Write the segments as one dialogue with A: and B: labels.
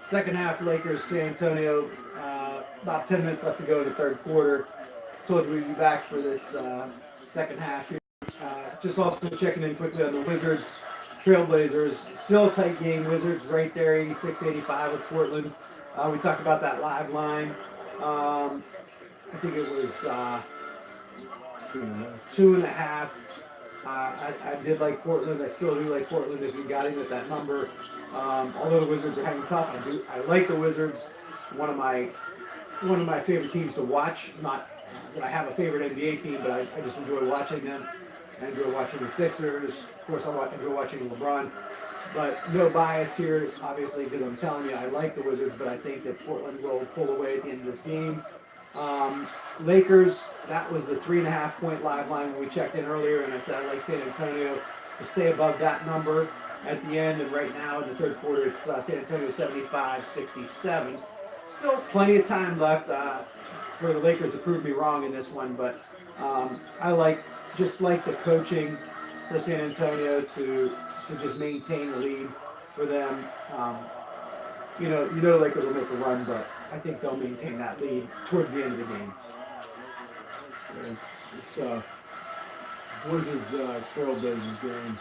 A: Second half, Lakers, San Antonio. About 10 minutes left to go in the third quarter. Told you we'd be back for this second half here. Just also checking in quickly on the Wizards, Trailblazers. Still a tight game. Wizards right there, 86-85 with Portland. We talked about that live line. I think it was 2.5. I did like Portland. I still do like Portland if you got him at that number. Although the Wizards are hanging tough, I like the Wizards. One of my favorite teams to watch. Not that I have a favorite NBA team, but I just enjoy watching them. I enjoy watching the Sixers. Of course, I enjoy watching LeBron. But no bias here, obviously, because I'm telling you I like the Wizards, but I think that Portland will pull away at the end of this game. Lakers, that was the 3.5-point live line when we checked in earlier, and I said I like San Antonio to stay above that number at the end. And right now in the third quarter, it's San Antonio 75-67. Still plenty of time left for the Lakers to prove me wrong in this one, but I just like the coaching for San Antonio to just maintain the lead for them. The Lakers will make a run, but I think they'll maintain that lead towards the end of the game.
B: Yeah, this Wizards Trailblazers game,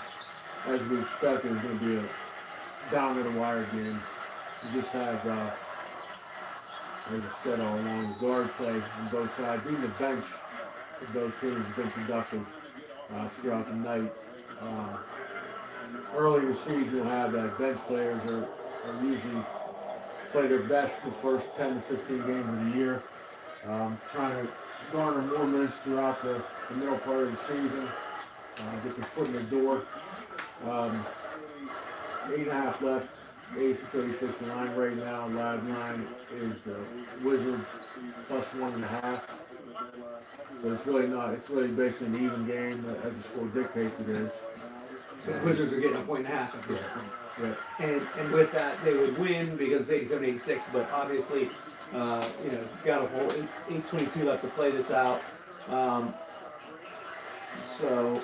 B: as we expected, is going to be a down-to-the-wire game. You just have, as I said all along, the guard play on both sides. Even the bench for both teams has been productive throughout the night. Early in the season, you'll have that bench players are usually play their best the first 10 to 15 games of the year, trying to garner more minutes throughout the middle part of the season, get their foot in the door. 8.5 left, 86-86 line right now. Live line is the Wizards plus 1.5. So it's really basically an even game as the score dictates it is.
A: So the Wizards are getting 1.5 at this point.
B: Yeah.
A: And with that, they would win because it's 87-86, but obviously, got a whole 8:22 left to play this out. So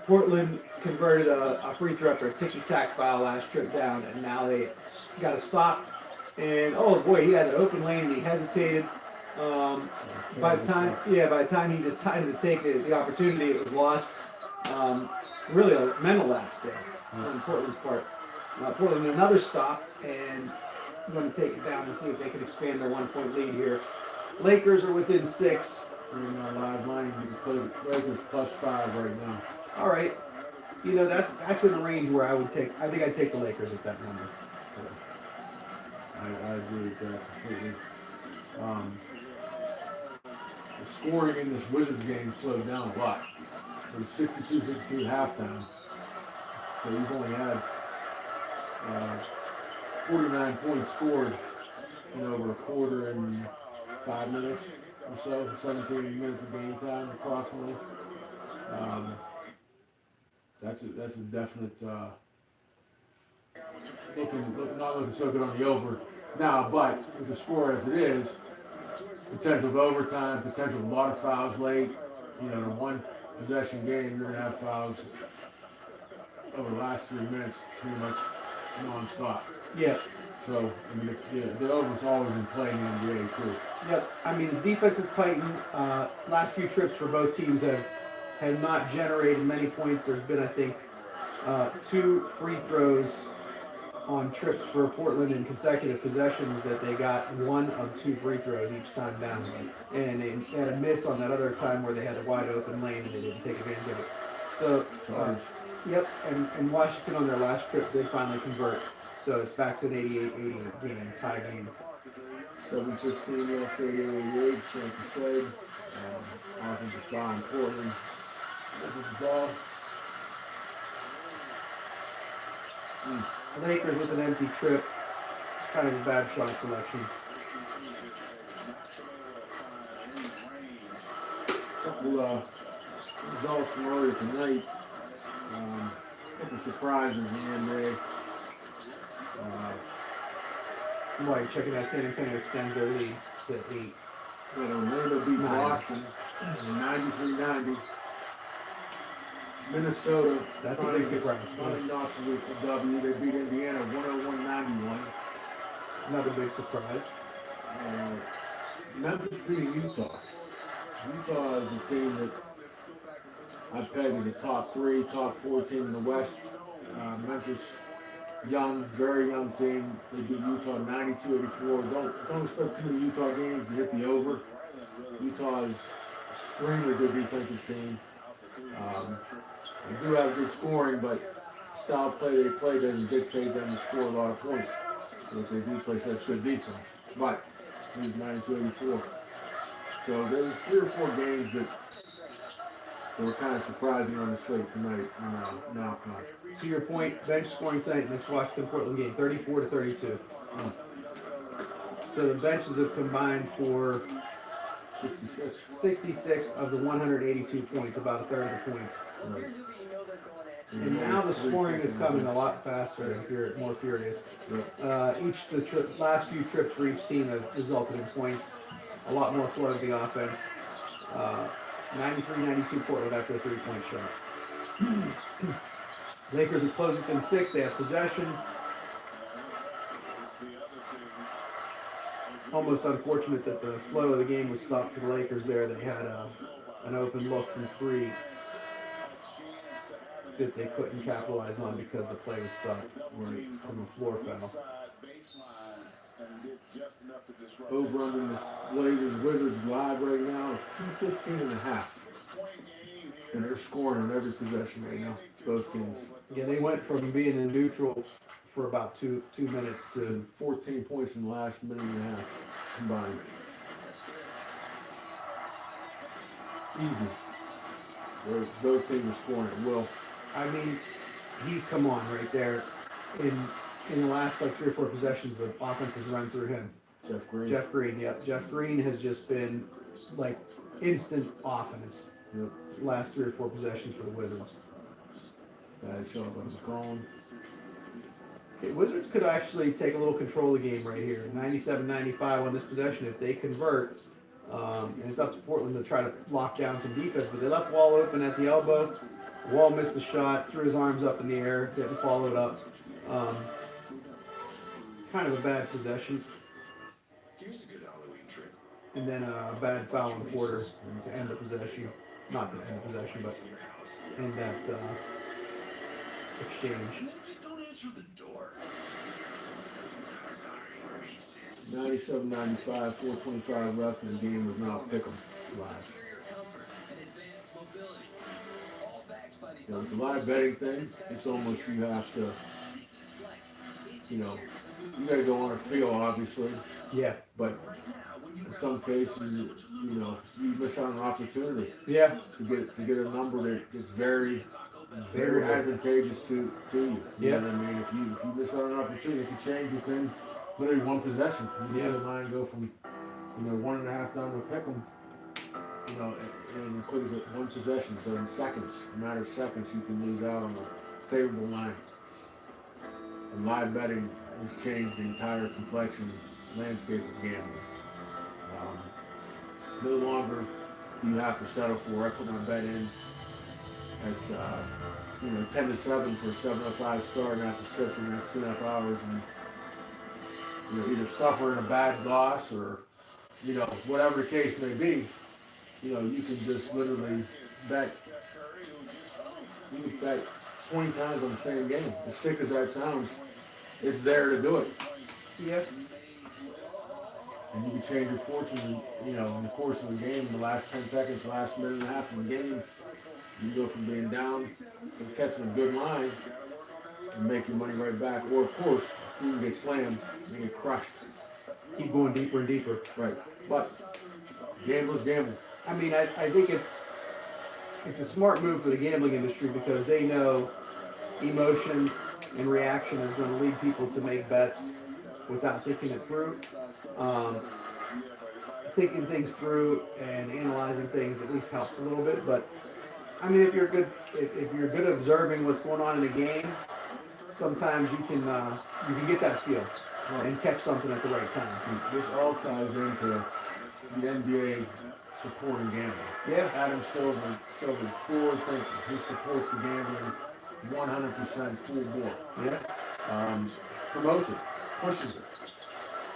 A: Portland converted a free throw after a ticky-tack foul last trip down, and now they got to stop. And oh boy, he had an open lane and he hesitated. By the time he decided to take the opportunity, it was lost. Really a mental lapse there on Portland's part. Portland another stop, and I'm going to take it down and see if they can expand their 1-point lead here. Lakers are within 6.
B: We're in our live line. You can play Lakers plus 5 right now.
A: All right. That's in the range where I think I'd take the Lakers at that number.
B: I agree with that completely. The scoring in this Wizards game slowed down a lot. It was 62-62 halftime. So you've only had 49 points scored in over a quarter and 5 minutes or so, 17 minutes of game time approximately. That's a definite not looking so good on the over now, but with the score as it is, potential of overtime, potential of a lot of fouls late. In a one possession game, you're gonna have fouls over the last 3 minutes, pretty much non-stop.
A: Yeah.
B: So the over's always in play in the NBA too.
A: Yep. The defense has tightened. Last few trips for both teams have not generated many points. There's been, I think, 2 free throws on trips for Portland in consecutive possessions that they got 1 of 2 free throws each time down. And they had a miss on that other time where they had a wide open lane and they didn't take advantage of it. So, yep. And Washington on their last trip did finally convert. So it's back to an 88-80 game, tie game.
B: 7:15 left, 88-88, like you said. Offensive foul in Portland. This is the ball.
A: Lakers with an empty trip. Kind of a bad shot selection.
B: Couple results from earlier tonight. Couple surprises in the NBA.
A: Why, you're checking out San Antonio extends their lead to 8.
B: Orlando beat Boston 93-90. Minnesota.
A: That's a big surprise.
B: Finally notches a W. They beat Indiana 101-91.
A: Another big surprise.
B: Memphis beating Utah. Utah is a team that I peg as a top 3, top 4 team in the West. Memphis, young, very young team. They beat Utah 92-84. Don't expect too many Utah games to hit the over. Utah is extremely good defensive team. They do have good scoring, but style play they play doesn't dictate them to score a lot of points. But they do play such good defense. But he's 92-84. So there's 3 or 4 games that were kind of surprising on the slate tonight in Alcon.
A: To your point, bench scoring tonight in this Washington-Portland game, 34-32. So the benches have combined for 66 of the 182 points, about a third of the points.
B: Right.
A: And now the scoring is coming a lot faster and more furious. The last few trips for each team have resulted in points. A lot more flow to the offense. 93-92 Portland after a 3-point shot. Lakers are close within 6. They have possession. Almost unfortunate that the flow of the game was stopped for the Lakers there. They had an open look from 3 that they couldn't capitalize on because the play was stopped from a floor foul.
B: Over under the Blazers Wizards live right now is 215.5. And they're scoring on every possession right now, both teams.
A: Yeah, they went from being in neutral for about two minutes to
B: 14 points in the last minute and a half combined. Easy. Both teams are scoring at will.
A: I mean, he's come on right there. In the last 3 or 4 possessions, the offense has run through him. Jeff Green, yep. Jeff Green has just been instant offense.
B: Yep.
A: Last 3 or 4 possessions for the Wizards.
B: Bad shot by McCollum.
A: Okay, Wizards could actually take a little control of the game right here. 97-95 on this possession if they convert. And it's up to Portland to try to lock down some defense. But they left Wall open at the elbow. Wall missed the shot, threw his arms up in the air, didn't follow it up. Kind of a bad possession. And then a bad foul on Porter to end the possession. Not to end the possession, but end that exchange.
B: 97-95, 4:25 left in the game was now pick'em live. With the live betting thing, it's almost you have to, you got to go on a feel, obviously.
A: Yeah.
B: But in some cases, you miss out on an opportunity.
A: Yeah.
B: To get a number that's very advantageous to you. You know what I mean? If you miss out on an opportunity, it can change within literally one possession. You see the line go from 1.5 down to a pick'em. And quick as one possession. So in seconds, a matter of seconds, you can lose out on a favorable line. And live betting has changed the entire complexion landscape of gambling. No longer do you have to settle for. I put my bet in at 10-7 for a 7:05 start, and I have to sit for the next 2.5 hours and either suffering a bad loss or whatever the case may be. You can just literally bet. You can bet 20 times on the same game. As sick as that sounds, it's there to do it.
A: Yeah.
B: And you can change your fortune, in the course of the game, in the last 10 seconds, the last minute and a half of the game. You go from being down to catching a good line and make your money right back. Or, of course, you can get slammed and get crushed.
A: Keep going deeper and deeper.
B: Right. But gamblers gamble.
A: I mean, I think it's a smart move for the gambling industry because they know emotion and reaction is going to lead people to make bets without thinking it through. Thinking things through and analyzing things at least helps a little bit. But I mean, if you're good at observing what's going on in the game, sometimes you can get that feel and catch something at the right time.
B: This all ties into the NBA supporting gambling.
A: Yeah.
B: Adam Silver's forward thinking. He supports the gambling 100% full bore.
A: Yeah.
B: Promotes it, pushes it.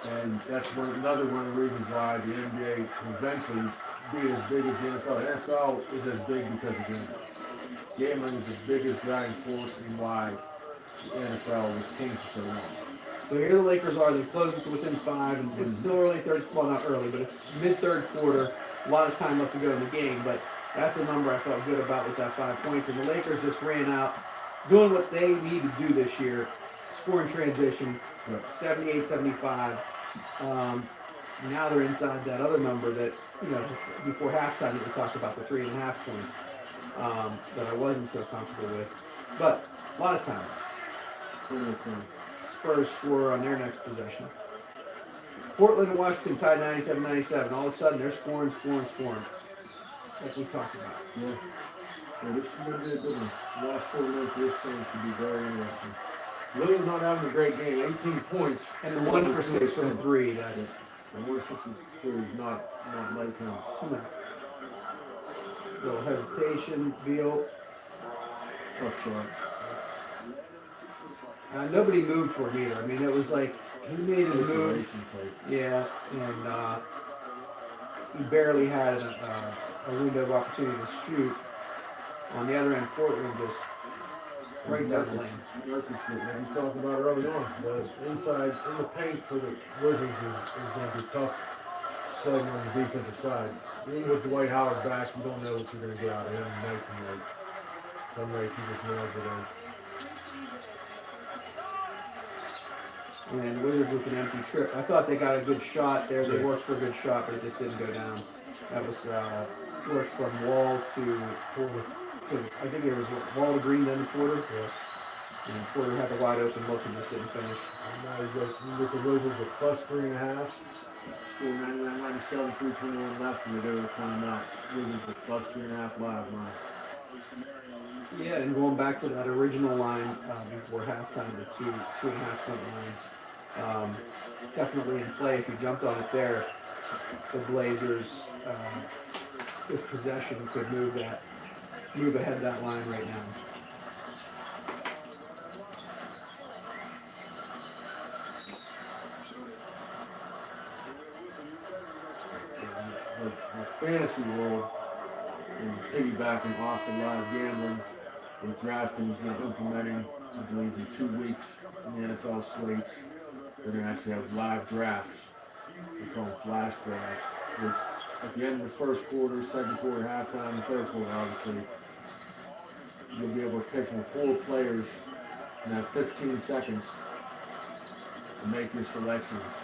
B: And that's another one of the reasons why the NBA can eventually be as big as the NFL. The NFL is as big because of gambling. Gambling is the biggest driving force in why the NFL was king for so long.
A: So here the Lakers are. They closed it to within 5, and it's still early third. Well, not early, but it's mid-third quarter. A lot of time left to go in the game, but that's a number I felt good about with that 5 points. And the Lakers just ran out, doing what they need to do this year, scoring transition, 78-75. Now they're inside that other number that, before halftime that we talked about, the 3.5 points, that I wasn't so comfortable with. But a lot of time. Spurs score on their next possession. Portland and Washington tied 97-97. All of a sudden, they're scoring. Like we talked about.
B: Yeah, this is going to be a good one. The last 4 minutes of this game should be very interesting. Lillard's not having a great game. 18 points.
A: And the 1 for 6 from 3. That's...
B: Yeah. And 163 is not like him.
A: No. Little hesitation. Beal.
B: Tough shot.
A: Nobody moved for him either. I mean, it was like he made his move. Yeah, and he barely had a window of opportunity to shoot. On the other end, Portland just right down the lane.
B: Like we talked about early on, the inside in the paint for the Wizards is going to be tough sledding on the defensive side. Even with Dwight Howard back, you don't know what you're going to get out of him night to night. Some nights he just nails it in.
A: And Wizards with an empty trip. I thought they got a good shot there. They worked for a good shot, but it just didn't go down. That was worked from Wall to I think it was Wall to Green, then to Porter. Yeah. And Porter had the wide open look and just didn't finish.
B: Now you get the Wizards at plus 3.5. Score 99-97, 3:21 left, and they go to timeout. Wizards at plus 3.5 live line.
A: Yeah, and going back to that original line before halftime, the 2.5 point line, definitely in play. If you jumped on it there, the Blazers, with possession, could move ahead that line right now.
B: The fantasy world is piggybacking off the live gambling with DraftKings implementing, I believe, in 2 weeks in the NFL slates. They're going to actually have live drafts. They call them flash drafts, which at the end of the first quarter, second quarter, halftime, and third quarter, obviously, you'll be able to pick from a pool of players and have 15 seconds to make your selections.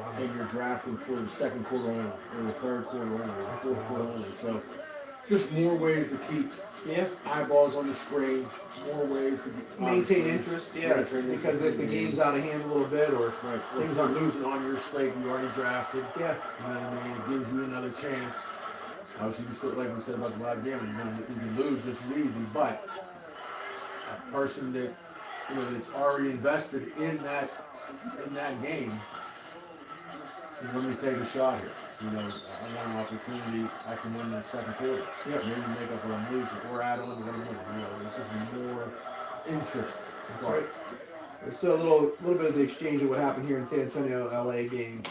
A: Wow.
B: And you're drafting for the second quarter only, or the third quarter only, or the fourth quarter only. So, just more ways to keep eyeballs on the screen, more ways to
A: maintain interest, because if the game's out of hand a little bit, or
B: things aren't losing on your slate, you already drafted.
A: Yeah,
B: you know what I mean? It gives you another chance. Obviously, you still, like we said about the live gambling, you can lose just as easy, but a person that that's already invested in that game says, let me take a shot here. I want an opportunity. I can win the second quarter. Yeah. Maybe make up what I'm losing, or add on to what I'm winning. It's just more interest.
A: That's right. So a little bit of the exchange of what happened here in San Antonio, LA game.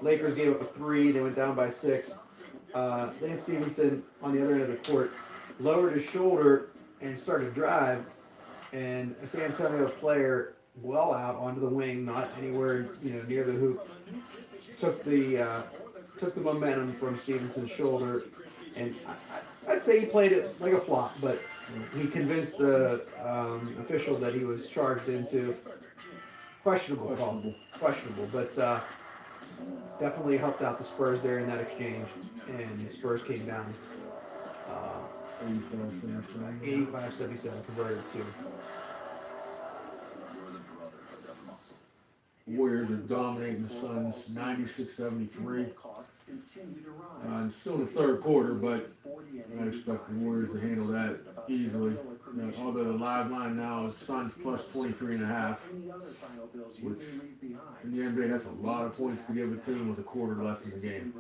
A: Lakers gave up a 3. They went down by 6. Lance Stevenson on the other end of the court lowered his shoulder and started to drive, and a San Antonio player well out onto the wing, not anywhere near the hoop, took the momentum from Stevenson's shoulder, and I'd say he played it like a flop, but he convinced the official that he was charged into questionable, but definitely helped out the Spurs there in that exchange, and the Spurs came down 85-77, converted to.
B: Warriors are dominating the Suns 96-73. Still in the third quarter, but I expect the Warriors to handle that easily. although the live line now is Suns plus 23.5, which in the NBA that's a lot of points to give a team with a quarter left in the game.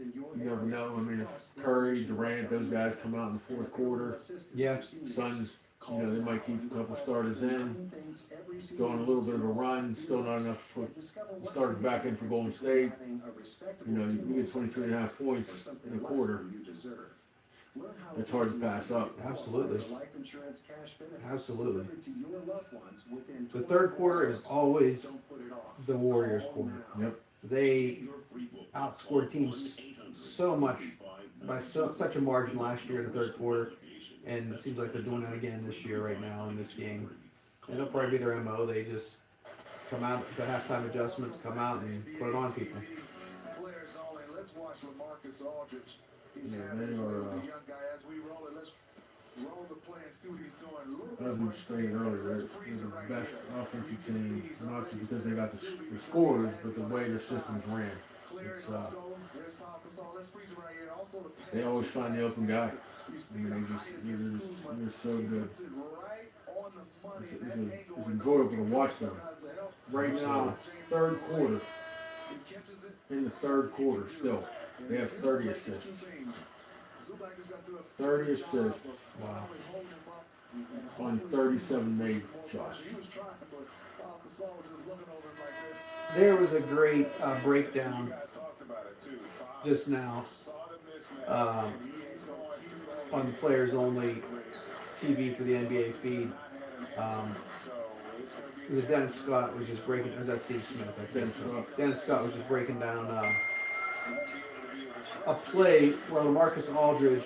B: You never know. I mean, if Curry, Durant, those guys come out in the fourth quarter,
A: Yeah.
B: Suns, they might keep a couple starters in, go on a little bit of a run, still not enough to put starters back in for Golden State. You get 23.5 points in a quarter. It's hard to pass up.
A: Absolutely. Absolutely. The third quarter is always the Warriors' quarter.
B: Yep.
A: They outscored teams so much by such a margin last year in the third quarter, and it seems like they're doing that again this year right now in this game. And it'll probably be their MO. They just come out, the halftime adjustments come out and put it on people.
B: Yeah, they are. As we were saying earlier, they're the best offensive team, not just because they got the scores, but the way their systems ran. It's, they always find the open guy. I mean, they're so good. It's enjoyable to watch them. Right now, third quarter. In the third quarter, still, they have 30 assists. 30 assists.
A: Wow.
B: On 37 made shots.
A: There was a great breakdown just now on the Players Only TV for the NBA feed. It was Dennis Scott was just breaking. Or was that Steve Smith? I think so. Dennis Scott was just breaking down a play where LaMarcus Aldridge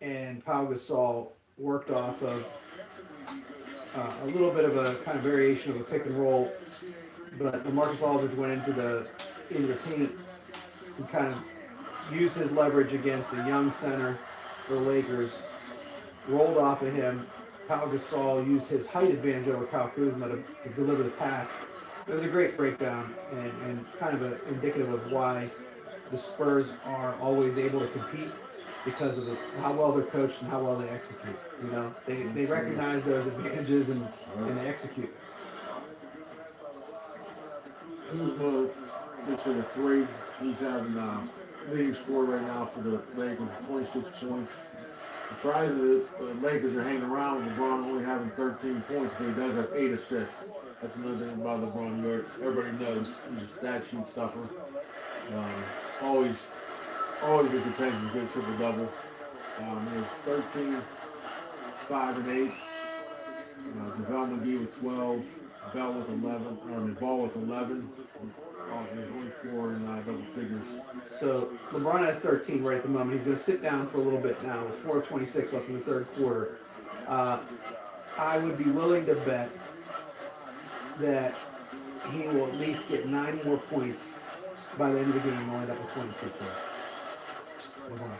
A: and Pau Gasol worked off of a little bit of a kind of variation of a pick and roll, but LaMarcus Aldridge went into the paint and kind of used his leverage against a young center for the Lakers, rolled off of him. Pau Gasol used his height advantage over Kyle Kuzma to deliver the pass. It was a great breakdown and kind of indicative of why the Spurs are always able to compete because of how well they're coached and how well they execute. They recognize those advantages and they execute.
B: Kuzma just hit a three. He's having leading score right now for the Lakers with 26 points. Surprisingly, the Lakers are hanging around with LeBron only having 13 points, but he does have 8 assists. That's another thing about LeBron. Everybody knows he's a stat sheet stuffer. Always in contention to get a triple-double. He has 13, 5, and 8. JaVale McGee with 12. Ball with 11. Only 4 in double figures.
A: So LeBron has 13 right at the moment. He's going to sit down for a little bit now with 4:26 left in the third quarter. I would be willing to bet that he will at least get 9 more points by the end of the game, only up with 22 points.
B: LeBron.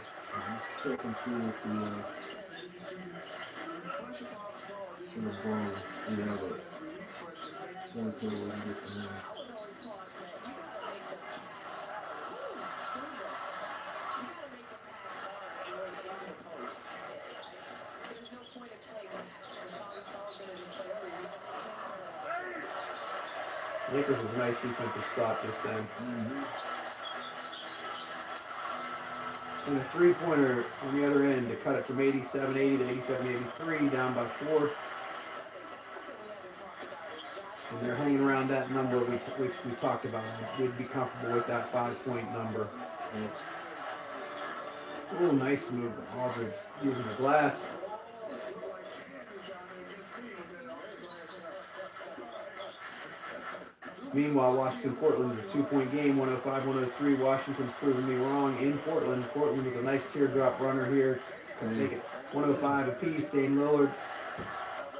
B: Still can see with the LeBron, you have a one total we can get from him.
A: Lakers with a nice defensive stop just then.
B: Mm-hmm.
A: And a three-pointer on the other end to cut it from 87-80 to 87-83, down by 4. And they're hanging around that number which we talked about. We'd be comfortable with that 5-point number. Oh, nice move. Aldridge using the glass. Meanwhile, Washington-Portland is a 2-point game, 105-103. Washington's proving me wrong in Portland. Portland with a nice teardrop runner here. Can make it 105 apiece. Dame Lillard.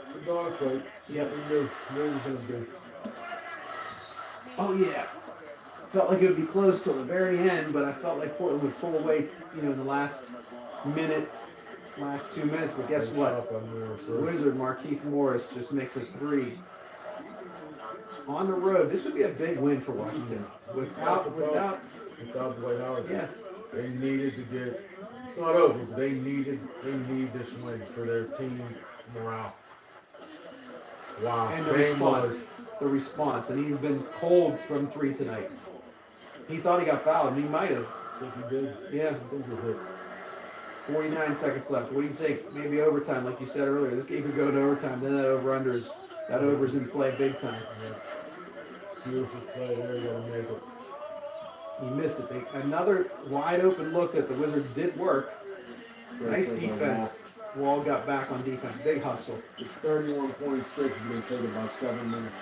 B: It's a dogfight.
A: Yep.
B: There's gonna be.
A: Oh yeah. Felt like it would be close till the very end, but I felt like Portland would pull away, in the last 2 minutes. But guess what? Wizard Markieff Morris just makes a 3. On the road, this would be a big win for Washington. Without
B: Dwight Howard.
A: yeah.
B: They needed to get It's not over, but they need this win for their team morale. Wow.
A: And the
B: Dame
A: response.
B: Lillard.
A: The response. And he's been cold from 3 tonight. He thought he got fouled, and he might have.
B: I think he did.
A: Yeah.
B: I think he hit.
A: 49 seconds left. What do you think? Maybe overtime, like you said earlier. This game could go to overtime. Then that over's in play big time.
B: Yeah. Beautiful play there. You gotta make it.
A: He missed it. Another wide open look that the Wizards did work.
B: Great
A: Nice
B: play by
A: defense. Wall got back on defense. Big hustle.
B: It's 31.6. It's going to take about 7 minutes.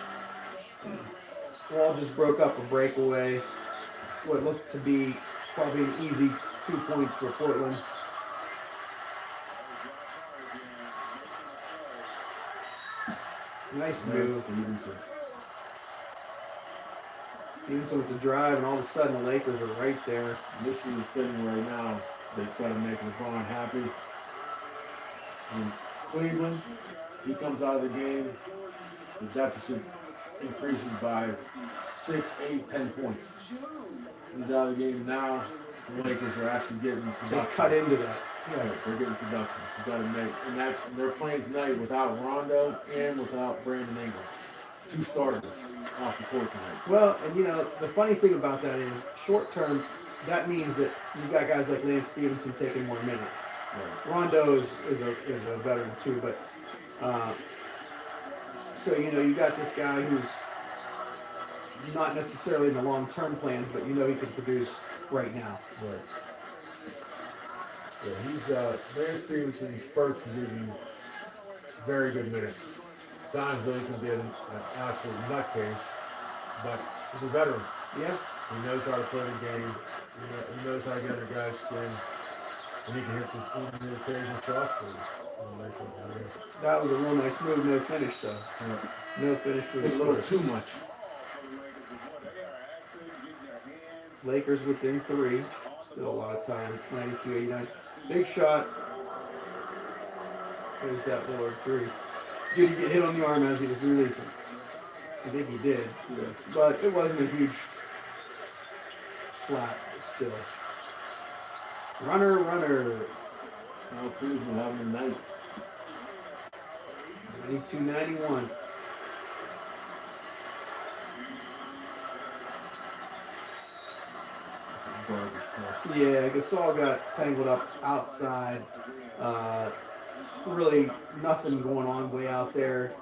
A: Wall just broke up a breakaway. What looked to be probably an easy 2 points for Portland. Nice move. Stevenson with the drive, and all of a sudden the Lakers are right there.
B: This is the thing right now. They try to make LeBron happy. In Cleveland, he comes out of the game, the deficit increases by 6, 8, 10 points. He's out of the game now. The Lakers are actually getting production.
A: They cut into that.
B: Yeah, they're getting production. So you got to make, and they're playing tonight without Rondo and without Brandon Ingram. 2 starters off the court tonight.
A: Well, and the funny thing about that is, short term, that means that you got guys like Lance Stevenson taking more minutes.
B: Right.
A: Rondo is a veteran too, but so you got this guy who's not necessarily in the long term plans, but he can produce right now.
B: Right. Yeah, he's Lance Stevenson. Spurs can give you very good minutes. Times though he can be an absolute nutcase, but he's a veteran.
A: Yeah.
B: He knows how to play the game. He knows how to get under guys' skin. And he can hit the occasional shots for you.
A: That was a real nice move. No finish, though.
B: Yeah.
A: No finish for the
B: It's a little
A: Spurs.
B: too much.
A: Lakers within 3. Still a lot of time. 92-89. Big shot. There's that Lillard 3. Did he get hit on the arm as he was releasing? I think he did.
B: Yeah.
A: But it wasn't a huge slap, but still. Runner.
B: Kyle Kuzma having a night.
A: 92-91.
B: That's a garbage call.
A: Yeah, Gasol got tangled up outside. Really nothing going on way out there.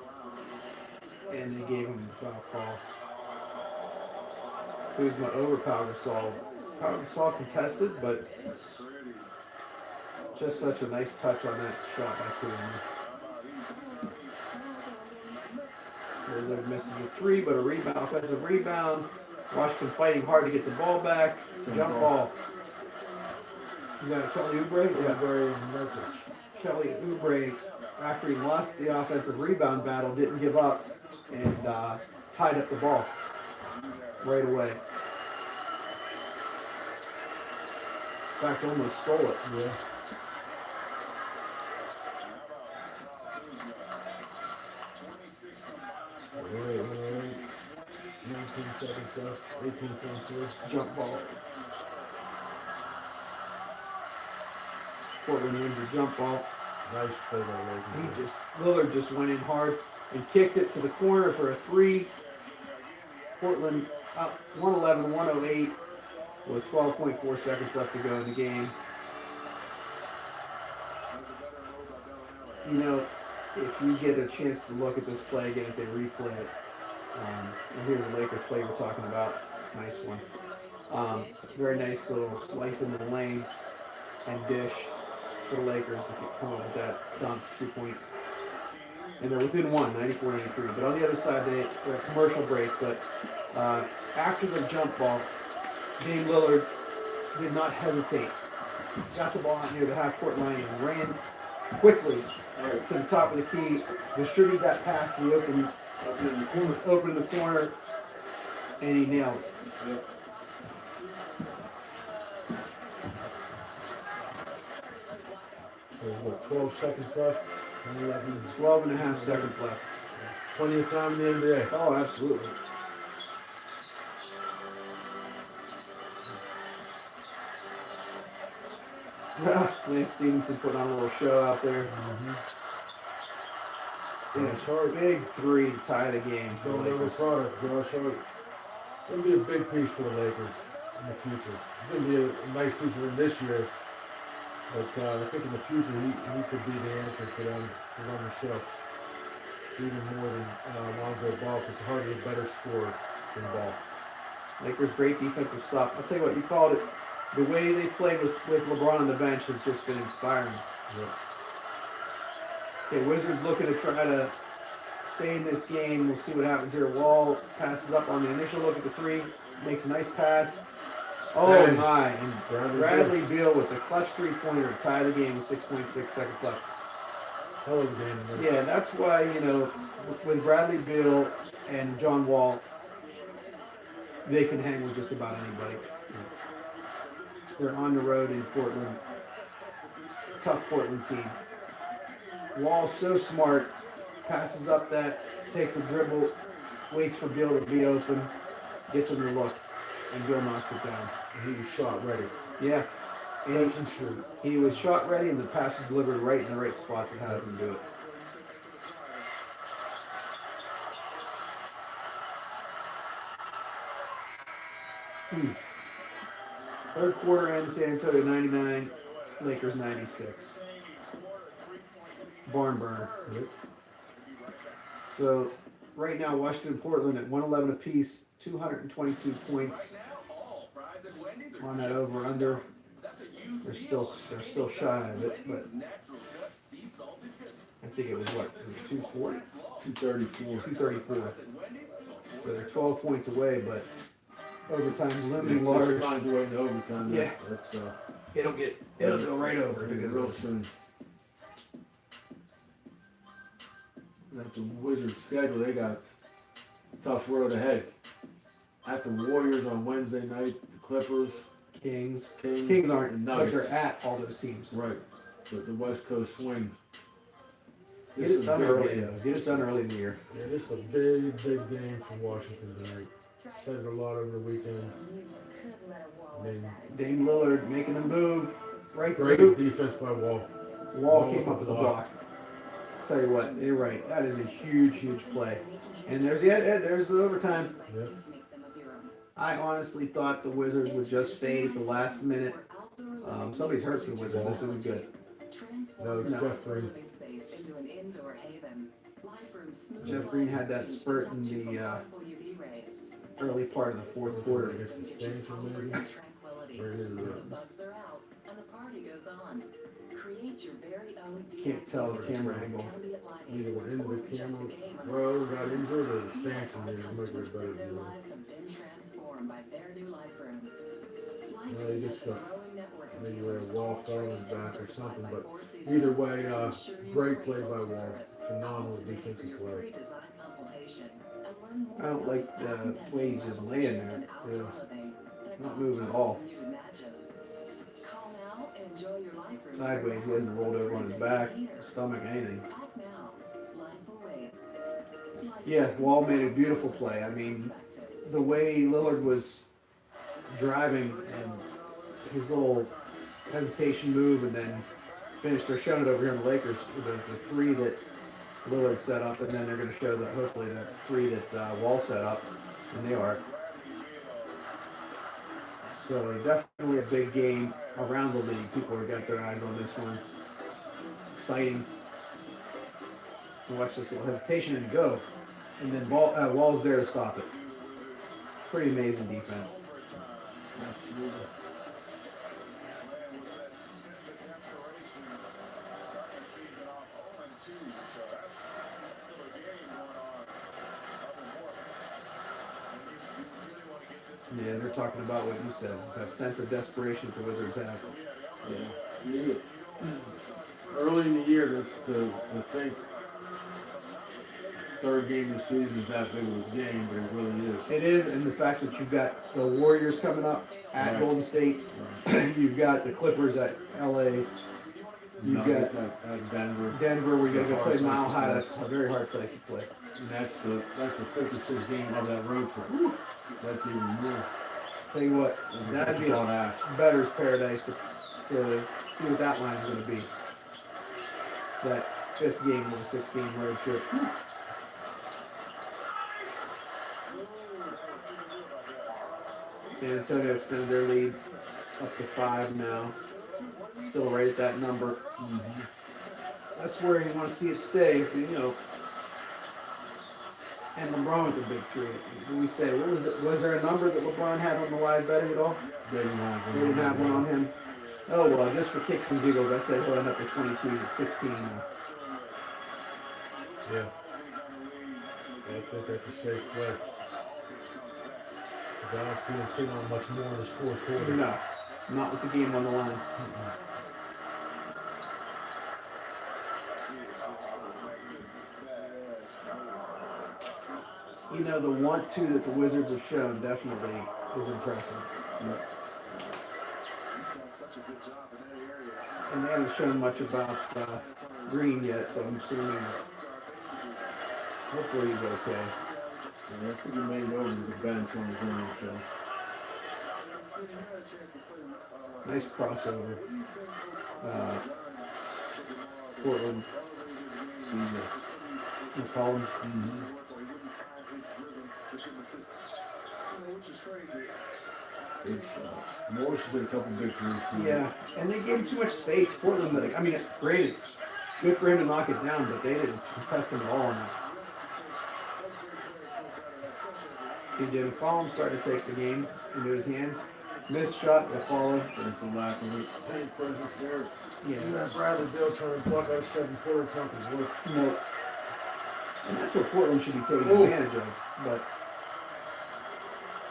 A: And they gave him the foul call. Kuzma over Pau Gasol. Pau Gasol contested, but just such a nice touch on that shot by Kuzma. Lillard misses a 3, but a rebound, offensive rebound. Washington fighting hard to get the ball back. Jump ball. Is that Kelly Oubre? Yeah.
B: Oubre and Nurkic.
A: Kelly Oubre, after he lost the offensive rebound battle, didn't give up and tied up the ball right away. In fact, almost stole it.
B: Yeah. Wait. 19 seconds left. 18.2.
A: Jump ball. Portland wins the jump ball.
B: Nice play by Lakers.
A: Lillard just went in hard and kicked it to the corner for a 3. Portland up 111-108 with 12.4 seconds left to go in the game. If you get a chance to look at this play again, if they replay it, and here's the Lakers play we're talking about. Nice one. Very nice little slice into the lane and dish for the Lakers to come up with that dunk, 2 points. And they're within 1, 94-93. But on the other side, they're a commercial break. But after the jump ball, Dame Lillard did not hesitate. Got the ball out near the half-court line and ran quickly to the top of the key, distributed that pass to the open in the corner, and he nailed it.
B: Yep. So what, 12 seconds left?
A: 12 and a half seconds left.
B: Plenty of time in the NBA.
A: Oh, absolutely. Lance Stevenson putting on a little show out there.
B: Josh Hart.
A: Big three to tie the game for the
B: Don't know
A: Lakers.
B: the product, Josh Hart. Going to be a big piece for the Lakers in the future. He's going to be a nice piece for them this year. But I think in the future, he could be the answer for them to run the show. Even more than Lonzo Ball, because Hart is a better scorer than Ball.
A: Lakers great defensive stop. I'll tell you what, you called it. The way they played with LeBron on the bench has just been inspiring.
B: Yep.
A: Okay, Wizards looking to try to stay in this game. We'll see what happens here. Wall passes up on the initial look at the three, makes a nice pass. Oh
B: Bang.
A: my! And
B: Bradley
A: Beal with the clutch three-pointer to tie the game with 6.6 seconds left.
B: Hell of a game. Man.
A: Yeah, that's why, with Bradley Beal and John Wall, they can hang with just about anybody. They're on the road in Portland. Tough Portland team. Wall's so smart, passes up that, takes a dribble, waits for Beal to be open, gets him to look, and Beal knocks it down.
B: And he was shot ready.
A: Yeah. And
B: Catch and shoot.
A: he was shot ready, and the pass was delivered right in the right spot to have him do it. Third quarter ends, San Antonio 99, Lakers 96. Barn burner.
B: Yep.
A: So right now, Washington and Portland at 111 apiece, 222 points on that over under. They're still shy of it, but I think it was 240,
B: 234.
A: 234. So they're 12 points away, but overtime's looming
B: Just
A: large.
B: finds a way to overtime.
A: Yeah.
B: That's
A: It'll go right over if it goes
B: real
A: over.
B: soon. Like the Wizards' schedule, they got a tough road ahead. At the Warriors on Wednesday night, the Clippers,
A: Kings
B: and
A: aren't, but
B: Nuggets.
A: they're at all those teams.
B: Right. So the West Coast swing.
A: Get
B: This
A: it
B: is a
A: done
B: big
A: early,
B: game.
A: though. Get it done early in the year.
B: Yeah, this is a big game for Washington tonight. Said it a lot over the weekend. I mean,
A: Dame Lillard making a move right to the
B: great
A: hoop.
B: defense by Wall.
A: Wall came up with the block. Tell you what, you're right. That is a huge play. And there's the overtime.
B: Yep.
A: I honestly thought the Wizards would just fade at the last minute. Somebody's hurt for the Wizards. This isn't good.
B: No, it's
A: No.
B: Jeff Green.
A: Jeff Green had that spurt in the early part of the fourth quarter.
B: Against the Stanton, maybe. Right into the
A: Can't tell the camera angle.
B: either went into the camera row, got injured, or the Stanton did it. Might be a better view. No, he just got maybe where a Wall fell on his back or something. But either way, great play by Wall. Phenomenal defensive play.
A: I don't like the way he's just laying there.
B: Yeah.
A: Not moving at all. Sideways, he hasn't rolled over on his back, stomach, anything. Yeah, Wall made a beautiful play. I mean, the way Lillard was driving and his little hesitation move and then finished, they're showing it over here in the Lakers, the three that Lillard set up, and then they're going to show that hopefully the three that Wall set up, and they are. So definitely a big game around the league. People have got their eyes on this one. Exciting to watch this little hesitation and go, and then Wall's there to stop it. Pretty amazing defense.
B: Absolutely.
A: Yeah, they're talking about what you said, that sense of desperation that the Wizards have.
B: Yeah. Early in the year to think third game of the season is that big of a game, but it really is.
A: It is, and the fact that you've got the Warriors coming up at
B: Right.
A: Golden State, you've got the Clippers at LA, you've
B: Nuggets
A: got
B: at Denver.
A: Denver, where you're going to play
B: It's a hard
A: Mile
B: place to
A: High.
B: play.
A: That's a very hard place to play.
B: And that's the 56th game of that road trip. So that's even more.
A: Tell you what, that'd be
B: on ass.
A: better's paradise to to see what that line's going to be. That 5th game of a 6-game road trip. San Antonio extended their lead up to 5 now. Still right at that number.
B: Mm-hmm.
A: That's where you want to see it stay. If you know. And LeBron with the big 3. Did we say what was it? Was there a number that LeBron had on the live betting at all?
B: They didn't have one.
A: They didn't have one on him. Oh well, just for kicks and giggles, I said he'll end up with 22. He's at 16 now.
B: Yeah. I think that's a safe play. Because I don't see him sitting on much more in this 4th quarter.
A: No, not with the game on the line.
B: Mm-mm.
A: You know, the 1-2 that the Wizards have shown definitely is impressive.
B: Yep.
A: And they haven't shown much about Green yet, so I'm assuming hopefully he's okay.
B: Yeah, I think he made it over to the bench on his own, so.
A: Nice crossover. Portland.
B: Caesar.
A: McCollum.
B: Mm-hmm. Big shot. Morris has hit a couple big threes too.
A: Yeah, and they gave him too much space. Portland, I mean, granted, good for him to knock it down, but they didn't test him at all on that. CJ McCollum started to take the game into his hands. Missed shot to follow.
B: There's the lack of paint presence there.
A: Yeah.
B: You got Bradley Beal trying to block out a 7-footer. It's not going to work.
A: No. And that's what Portland should be taking
B: Ooh.
A: advantage of. But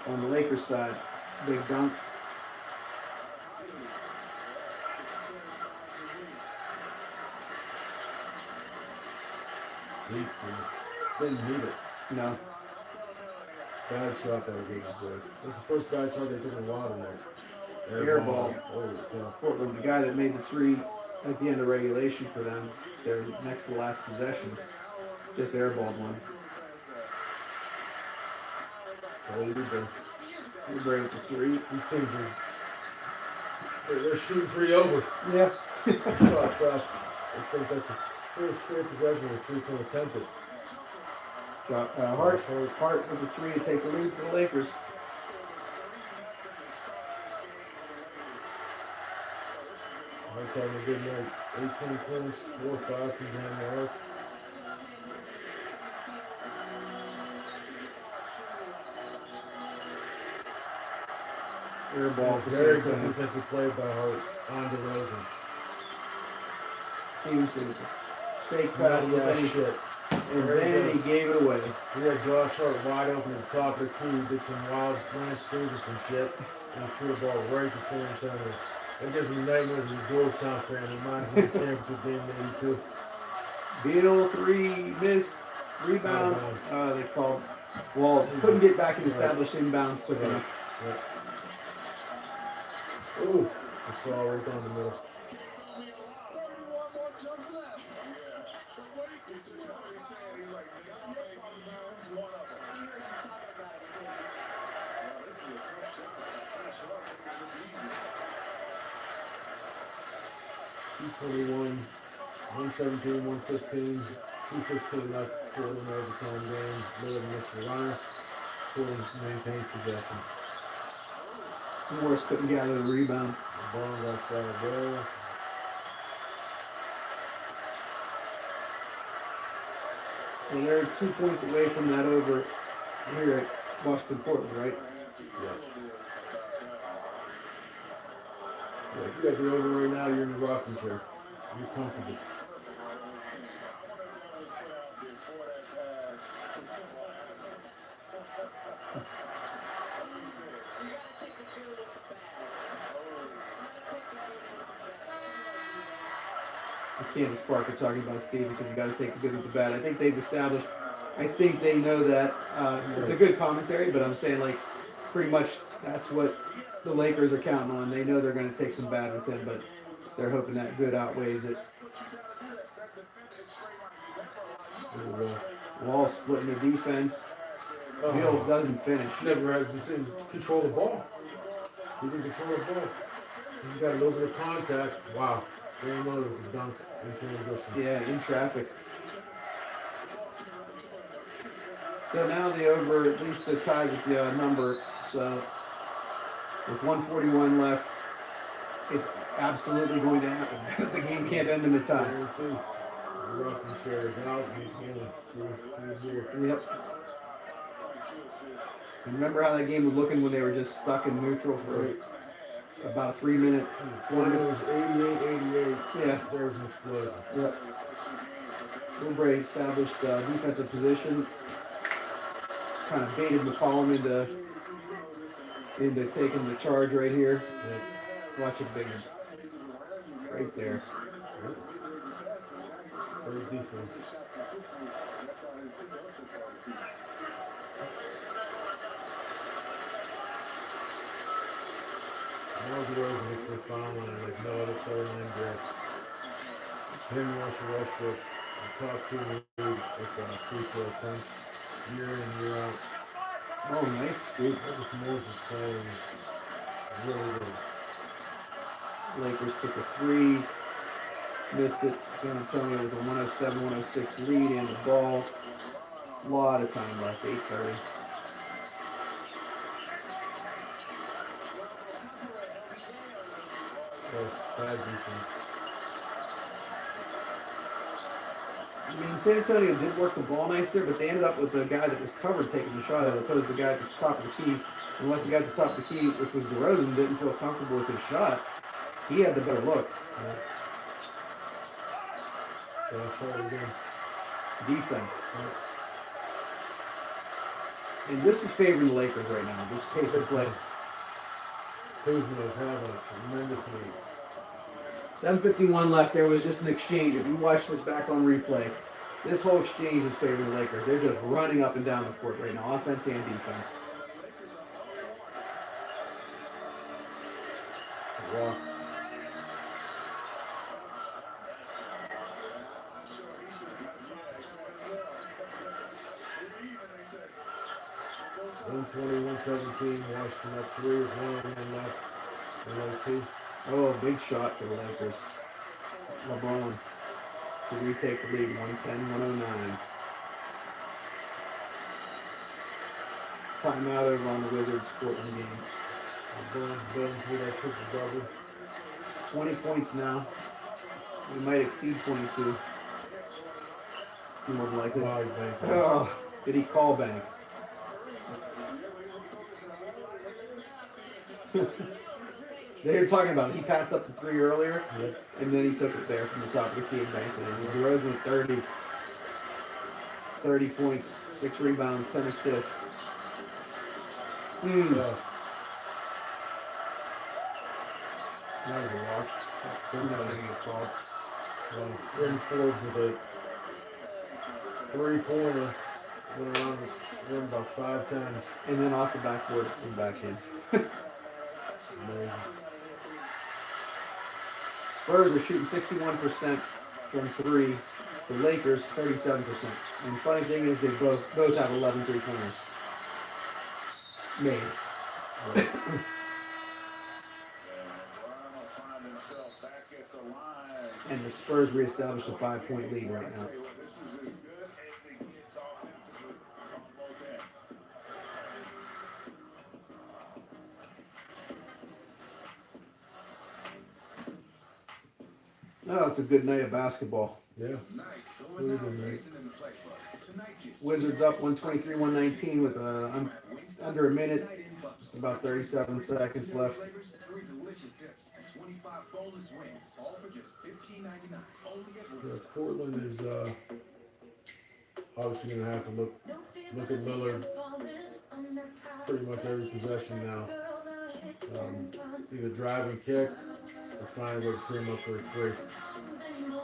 A: on the Lakers side, big dunk.
B: Deep three. Didn't need it.
A: No.
B: Bad shot by the Wizards there. That's the first bad shot they took in a while tonight.
A: Air ball.
B: Oh, yeah.
A: Portland, the guy that made the 3 at the end of regulation for them, their next to last possession, just airballed one.
B: Oh, you did there.
A: He break the 3.
B: These teams they're shooting 3 over.
A: Yeah.
B: Shot tough. I think that's the 4th straight possession with 3-point attempted.
A: Hart with the 3 to take the lead for the Lakers.
B: Hart's having a good night. 18 points, 4 or 5 from behind the arc.
A: Air ball for
B: Very
A: San
B: good
A: Antonio.
B: defensive play by Hart on DeRozan.
A: Stevenson with the fake pass,
B: Yeah,
A: and then,
B: shit.
A: and
B: There he
A: then he
B: goes.
A: gave it away.
B: He had Josh Hart wide open at the top of the key, did some wild Lance Stevenson shit, and he threw the ball right to San Antonio. That gives me nightmares as a Georgetown fan. Reminds me of the championship game in '82.
A: Beal 3, miss, rebound. They called. Well, couldn't get back and establish inbounds quick
B: Right.
A: enough.
B: Yep. Ooh, I saw right down the middle. .221, 117, 115, 2:15 left. Portland overtime game. Lillard missed the runner. Portland maintains possession.
A: Morris couldn't gather the rebound.
B: The ball got fouled there.
A: So they're 2 points away from that over here at Washington Portland, right?
B: Yes. Yeah, if you got the over right now, you're in the rocking chair. You're comfortable.
A: Candace Parker talking about Stevenson. You got to take the good with the bad. I think they've established. I think they know that. It's a good commentary, but I'm saying like pretty much that's what the Lakers are counting on. They know they're going to take some bad with him, but they're hoping that good outweighs it. Wall splitting the defense. Beal doesn't finish.
B: Never had this in control the ball. He didn't control the ball. He's got a little bit of contact. Wow. Game over with the dunk in transition.
A: Yeah, in traffic. So now the over, at least they're tied with the number. So with 141 left, it's absolutely going to happen because the game can't end in a tie.
B: Guarantee. The rocking chair is out and he's going through here.
A: Yep. Remember how that game was looking when they were just stuck in neutral for about a 3 minute?
B: Final was 88-88.
A: Yeah.
B: There's an explosion.
A: Yep. Oubre established defensive position. Kind of baited McCollum into taking the charge right here.
B: Yep.
A: Watch it, big. Right there.
B: Yep. Great defense. Mark Rosen gets the foul line like no other player in the NBA. Him and Russell Westbrook, the top two in the league at free throw attempts, year in and year out.
A: Oh, nice scoop.
B: Marcus Morris is playing really good.
A: Lakers took a three, missed it. San Antonio with a 107-106 lead and the ball. A lot of time left, 8:30.
B: Bad defense.
A: I mean, San Antonio did work the ball nice there, but they ended up with the guy that was covered taking the shot as opposed to the guy at the top of the key. Unless the guy at the top of the key, which was DeRozan, didn't feel comfortable with his shot, he had the better look.
B: Yeah. Josh Hart again.
A: Defense.
B: Yeah.
A: And this is favoring the Lakers right now, this pace of play.
B: Kuzma's having a tremendous lead.
A: 7:51 left. There was just an exchange. If you watch this back on replay, this whole exchange is favoring the Lakers. They're just running up and down the court right now, offense and defense.
B: It's a walk. (120-117). Washington up 3 with 1:01 left in OT.
A: Oh, big shot for the Lakers. LeBron to retake the lead, 110-109. Timeout over on the Wizards Portland game.
B: LeBron's building through that triple-double.
A: 20 points now. We might exceed 22. More than likely.
B: Wow, he banked it.
A: Oh, did he call bank? They were talking about it. He passed up the three earlier,
B: Yep.
A: and then he took it there from the top of the key and banked it in. DeRozan with 30 points, 6 rebounds, 10 assists.
B: Yeah.
A: That was a walk. They're never going to get called.
B: Bryn Forbes with a three-pointer. Went around the rim about 5 times.
A: And then off the backboard and back in.
B: Amazing.
A: Spurs are shooting 61% from three. The Lakers 37%. And the funny thing is they both have 11 3-pointers made.
B: Right.
A: And the Spurs reestablished a 5-point lead right now. Oh, it's a good night of basketball.
B: Yeah. Really good night.
A: Wizards up 123-119 with under a minute, just about 37 seconds left.
B: Yeah, Portland is obviously going to have to look at Lillard pretty much every possession now. Either drive and kick or find a way to free him up for a three.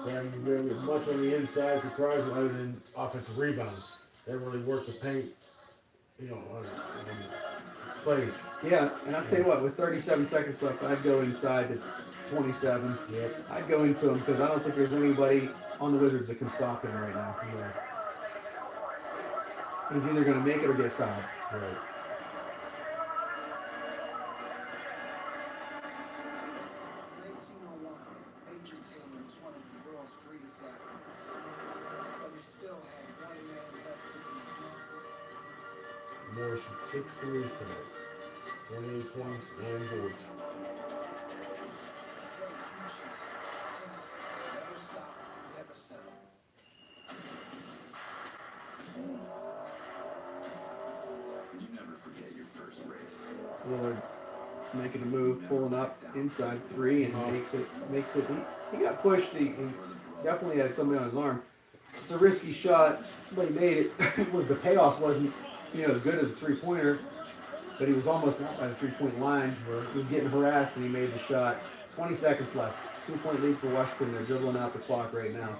B: They haven't really get much on the inside, surprisingly, other than offensive rebounds. They haven't really worked the paint, on plays.
A: Yeah, and I'll tell you what, with 37 seconds left, I'd go inside to 27.
B: Yep.
A: I'd go into him because I don't think there's anybody on the Wizards that can stop him right now.
B: Yeah.
A: He's either going to make it or get fouled.
B: Right. Morris with 6 threes tonight. 28 points, 9 boards.
A: Lillard making a move, pulling up inside 3, and makes it. He got pushed. He definitely had somebody on his arm. It's a risky shot, but he made it. It was the payoff wasn't as good as a 3-pointer, but he was almost out by the 3-point line. He was getting harassed, and he made the shot. 20 seconds left. 2-point lead for Washington. They're dribbling out the clock right now.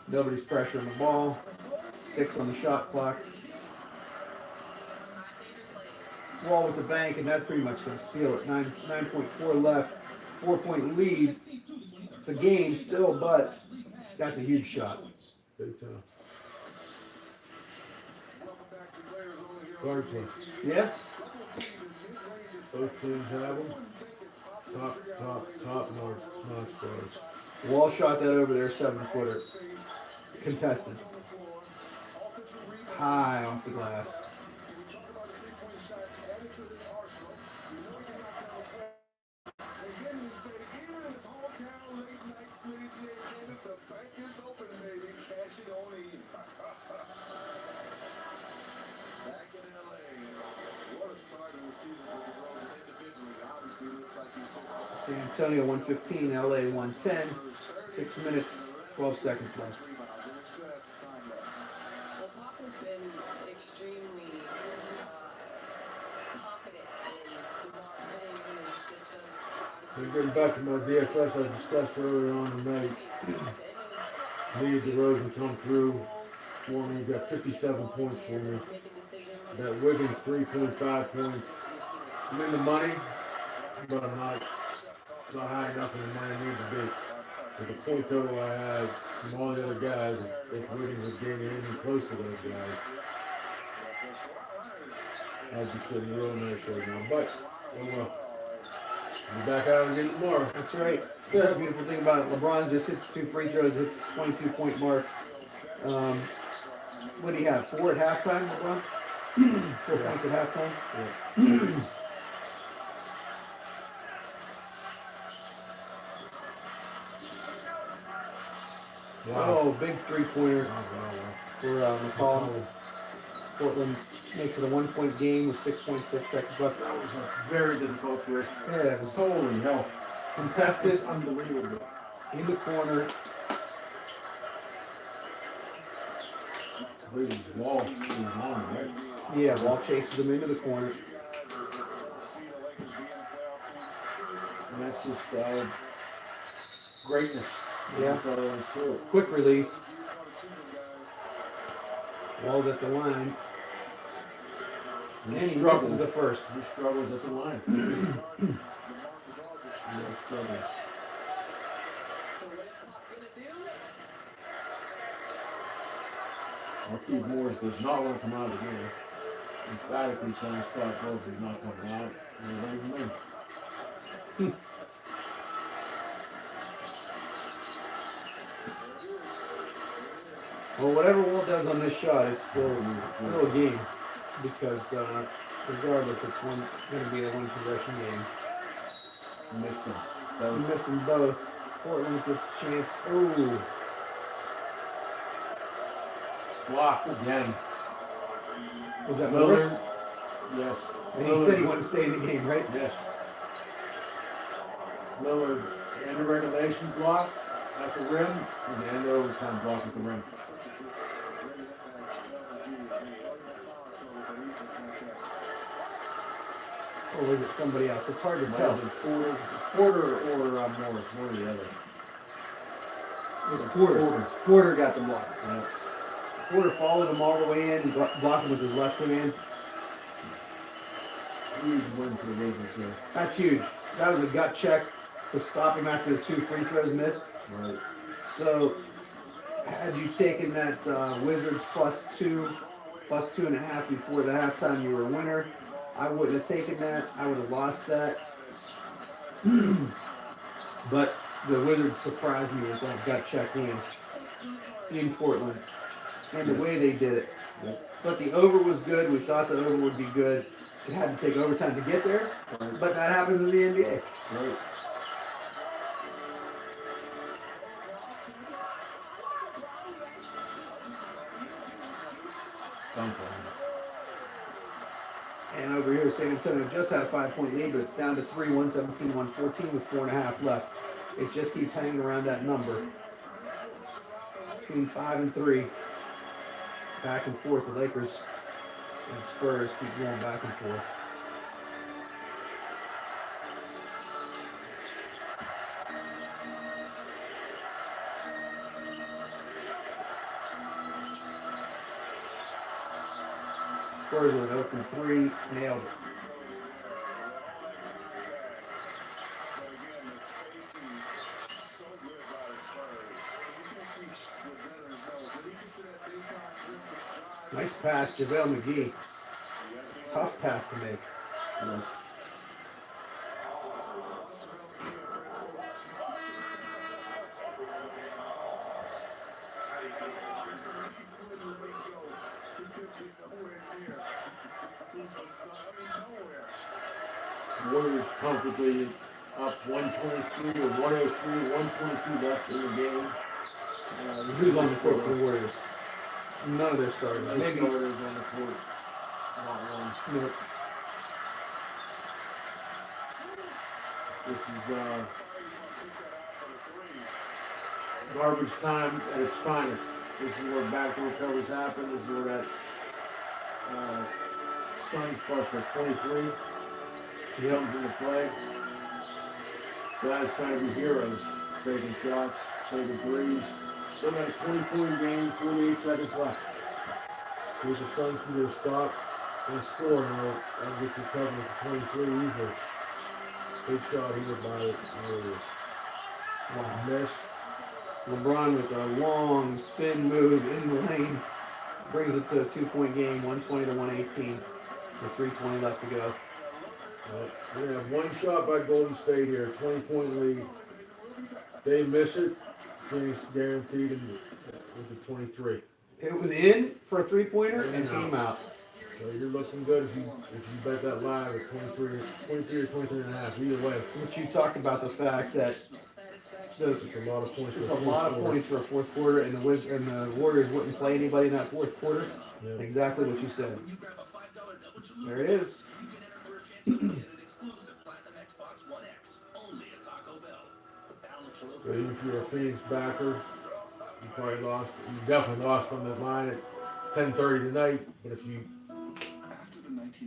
A: Nobody's pressuring the ball. 6 on the shot clock. Wall with the bank, and that's pretty much going to seal it. 9.4 left. 4-point lead. It's a game still, but that's a huge shot.
B: Big time. Guard play.
A: Yeah.
B: Both teams have them. Top notch guards.
A: Wall shot that over there, 7-footer. Contested. High off the glass. San Antonio 115, LA 110. 6 minutes, 12 seconds left.
C: Well, Papa's been extremely confident in DeMar playing in his system.
B: So getting back to my DFS I discussed earlier on tonight. Lee DeRozan come through for me. He's got 57 points for me. Got Wiggins 3.5 points. I'm in the money, but I'm not high enough in the money I need to be. With the point total I have from all the other guys, if Wiggins would get anything close to those guys, I'd be sitting real nice right now. But, oh well. I'll be back out again tomorrow.
A: That's right. That's the beautiful thing about it. LeBron just hits 2 free throws, hits the 22-point mark. What do you have? 4 at halftime, LeBron? 4 points at halftime?
B: Yeah. Wow.
A: Oh, big 3-pointer for McCollum. Portland makes it a 1-point game with 6.6 seconds left.
B: That was a very difficult trick.
A: Yeah, it was
B: Holy hell.
A: contested
B: It's unbelievable.
A: in the corner.
B: I believe it was Wall. He was on it, right?
A: Yeah, Wall chases him into the corner.
B: And that's just greatness.
A: Yeah.
B: That's all there is to it.
A: Quick release. Wall's at the line. And he misses the first.
B: He struggles at the line. He struggles.
C: So what is Pop gonna do?
B: Marquise Morris does not want to come out of the game. Emphatically telling Scott Brooks he's not coming out. And they don't even win.
A: Well, whatever Wall does on this shot, it's still a game because regardless, it's going to be a 1-possession game.
B: Missed him.
A: He missed them both. Portland gets a chance. Ooh,
B: Block again.
A: was that Morris?
B: Miller. Yes.
A: And he said he wanted to stay in the game, right?
B: Yes. Miller, end of regulation blocked at the rim, and the end of overtime blocked at the rim.
A: Or was it somebody else? It's hard to
B: Might
A: tell.
B: have been Porter or Morris, one or the other.
A: It was Porter. Porter got the block.
B: Yeah.
A: Porter followed him all the way in, blocked him with his left hand.
B: Huge win for the Wizards here.
A: That's huge. That was a gut check to stop him after the 2 free throws missed.
B: Right.
A: So, had you taken that Wizards +2, +2.5 before the halftime, you were a winner. I wouldn't have taken that. I would have lost that. But the Wizards surprised me with that gut check in Portland. And the way they did it.
B: Yep.
A: but the over was good. We thought the over would be good. It had to take overtime to get there,
B: Right.
A: but that happens in the NBA.
B: Right. Dunk on him.
A: And over here, San Antonio just had a 5-point lead, but it's down to 3, 117, 114 with 4.5 left. It just keeps hanging around that number. Between 5 and 3. Back and forth. The Lakers and Spurs keep going back and forth. Spurs with an open 3, nailed it. Nice pass, JaVale McGee. Tough pass to make.
B: Yes. Warriors comfortably up 123 or 103, 122 left in the game.
A: Who's on the court for the Warriors? None of their starters.
B: No
A: Maybe.
B: starters on the court. Not one.
A: No.
B: This is garbage time at its finest. This is where backdoor covers happen. This is where that Suns plus the 23 comes into play. Guys trying to be heroes, taking shots, taking threes. Still got a 20-point game, 48 seconds left. See if the Suns can get a stop and a score, and that'll get you covered with the 23 easily. Big shot here by the Warriors.
A: Wow.
B: Miss.
A: LeBron with a long spin move in the lane. Brings it to a 2-point game, 120 to 118. With 3:20 left to go.
B: We're going to have one shot by Golden State here, 20-point lead. They miss it. Phoenix guaranteed him with the 23.
A: It was in for a 3-pointer and
B: No.
A: came out.
B: So you're looking good if you bet that live at 23 or 23 and a half. Either way,
A: Which you talked about the fact that
B: it's a lot of points.
A: it's
B: for
A: a
B: the
A: lot of
B: fourth
A: points for a fourth quarter, and the Warriors wouldn't play anybody in that fourth quarter.
B: quarter. Yeah.
A: Exactly what you said. There it is.
B: So even if you're a Phoenix backer, you probably lost. You definitely lost on that line at 10:30 tonight. But if you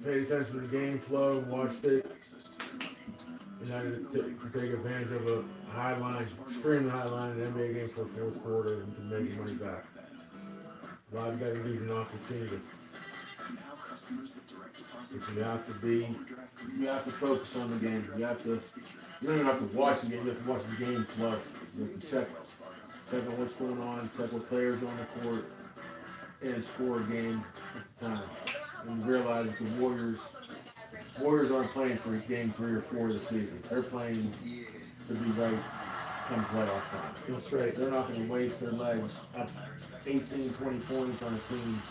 B: paid attention to the game flow and watched it, you know, to take advantage of a high line, extremely high line in an NBA game for a fourth quarter, and can make your money back. A lot of betting gives you an opportunity. But you have to focus on the game. You don't even have to watch the game. You have to watch the game flow. You have to check on what's going on, check what players are on the court, and score a game at the time. And realize that the Warriors aren't playing for game 3 or 4 of the season. They're playing to be right come playoff time.
A: That's right.
B: They're not going to waste their legs up 18, 20 points on a team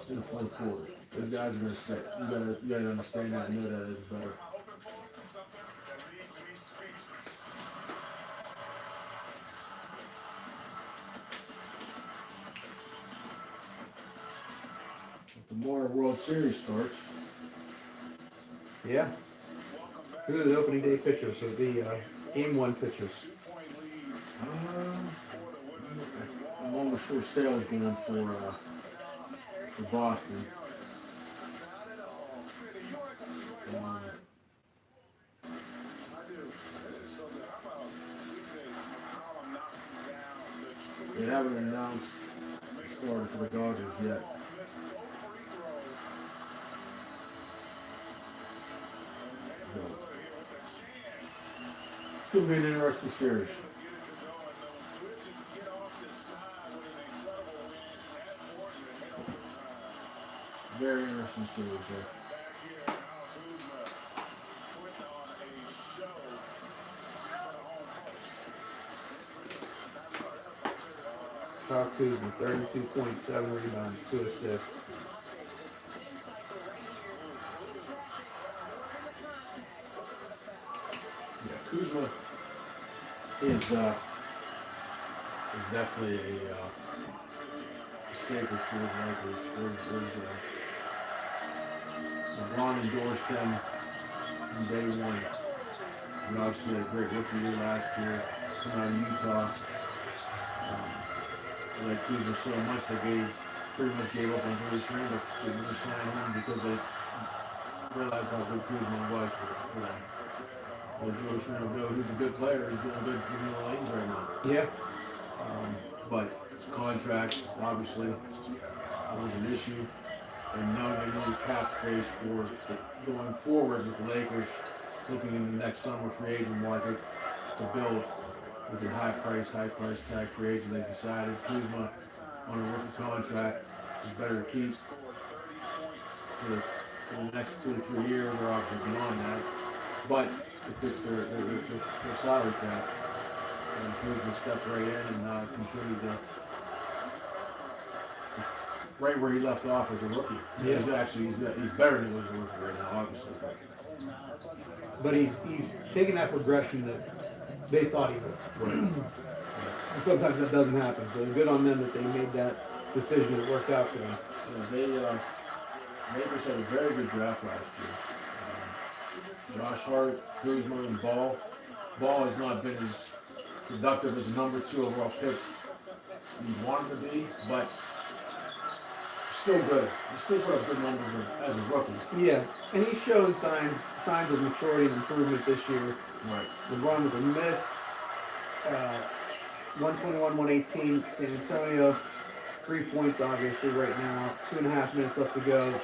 B: in the fourth quarter. Those guys are going to sit. You gotta understand that and know that is better. Tomorrow World Series starts.
A: Yeah. Who are the opening day pitchers? So the game 1 pitchers.
B: I'm almost sure Sale's going for Boston. They haven't announced the starter for the Dodgers yet. It's going to be an interesting series. Very interesting series there.
A: Kyle Kuzma, 32.7 rebounds, 2 assists.
B: Kuzma is definitely a staple for the Lakers. LeBron endorsed him from day one. He obviously had a great rookie year last year, coming out of Utah. They like Kuzma so much they pretty much gave up on Julius Randle. They didn't sign him because they realized how good Kuzma was for them. So Julius Randle, he's a good player. He's doing good in the lanes right now.
A: Yeah.
B: But contract, obviously, was an issue. And now they need cap space for going forward with the Lakers, looking in the next summer free agent market to build with a high price tag free agent. They decided Kuzma on a rookie contract is better to keep for the next 2 to 3 years, or obviously beyond that. But it fits their salary cap. And Kuzma stepped right in and continued to right where he left off as a rookie.
A: Yeah.
B: He's better than he was a rookie right now, obviously.
A: But he's taking that progression that they thought he would.
B: Right.
A: And sometimes that doesn't happen. So good on them that they made that decision and it worked out for them.
B: Yeah, Lakers had a very good draft last year. Josh Hart, Kuzma, and Ball. Ball has not been as productive as a number 2 overall pick you want him to be, but still good. He still put up good numbers as a rookie.
A: Yeah, and he's showing signs of maturity and improvement this year.
B: Right.
A: LeBron with a miss. 121, 118, San Antonio. 3 points, obviously, right now. 2.5 minutes left to go.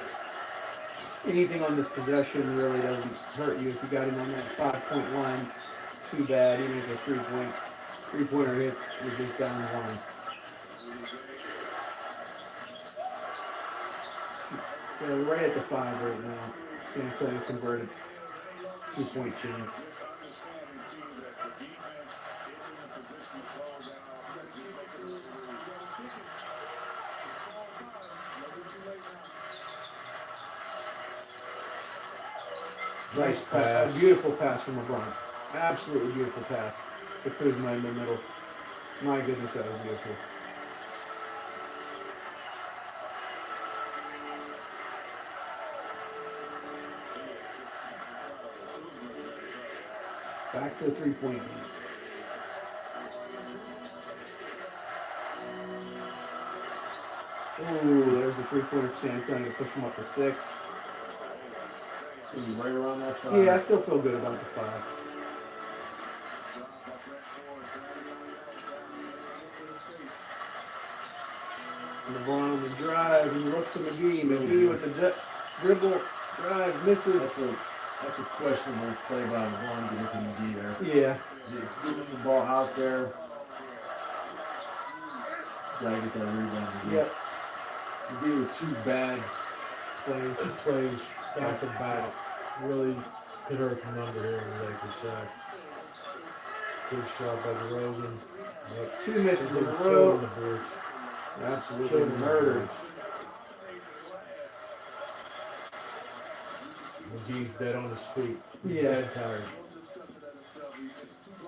A: Anything on this possession really doesn't hurt you if you got him on that 5-point line. Too bad, even if a three-pointer hits, you're just down 1. So right at the 5 right now. San Antonio converted 2-point chance. Nice pass. A beautiful pass from LeBron. Absolutely beautiful pass to Kuzma in the middle. My goodness, that was beautiful. Back to a 3-point lead. Ooh, there's the 3-pointer for San Antonio to push them up to 6.
B: So he's right around that 5.
A: Yeah, I still feel good about the 5. LeBron on the drive, he looks to McGee. McGee with the dribble, drive, misses.
B: That's a questionable play by LeBron to get to McGee there.
A: Yeah.
B: Getting the ball out there. Gotta get that rebound. McGee.
A: Yep.
B: McGee with 2 bad plays back to back. Really could hurt the number here in the Lakers sack. Big shot by DeRozan.
A: 2 misses in a
B: Killing
A: row.
B: the boards.
A: Absolutely
B: Killing the
A: murdered.
B: boards. McGee's dead on his feet. He's
A: Yeah.
B: dead tired.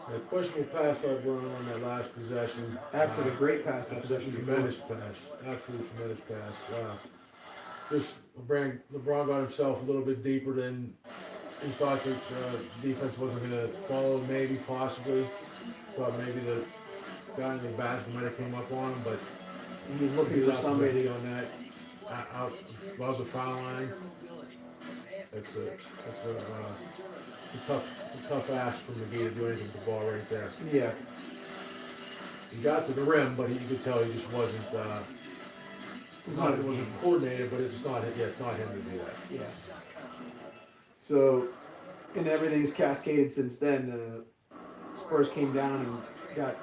B: That questionable pass that LeBron on that last possession.
A: After the great pass that
B: That's a
A: possession
B: tremendous pass. Absolutely tremendous pass. Just LeBron got himself a little bit deeper than he thought that the defense wasn't going to follow, maybe, possibly. Thought maybe the guy in the basket might have came up on him, but
A: He's looking for somebody.
B: on that out above the foul line. It's a tough ask from McGee to do anything with the ball right there.
A: Yeah.
B: He got to the rim, but you could tell he just wasn't. It wasn't coordinated, but it's not. Yeah, it's not him to do that.
A: Yeah. So, and everything's cascaded since then. Spurs came down and got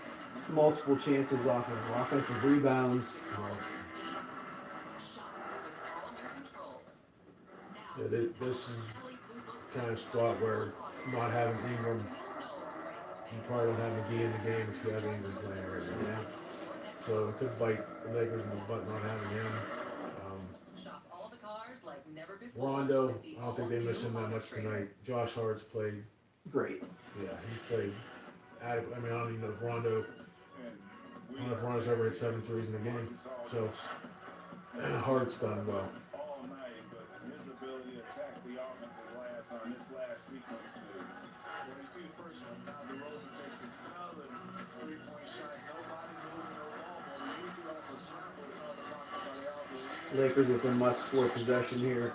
A: multiple chances off of offensive rebounds.
B: Yeah, this is kind of spot where not having Ingram, you probably don't have McGee in the game if you have Ingram playing right now.
A: Yeah.
B: So it could bite the Lakers in the butt not having him. Rondo, I don't think they miss him that much tonight. Josh Hart's played
A: great.
B: Yeah, he's played adequate. I mean, I don't even know if Rondo's ever hit 7 threes in a game. So, Hart's done well.
D: All night, but his ability to attack the offensive glass on this last sequence move. When you see the first one, now DeRozan takes another three-point shot. Nobody moving the ball, but he uses it off a scramble. It's hard to knock somebody out.
A: Lakers with a must-score possession here.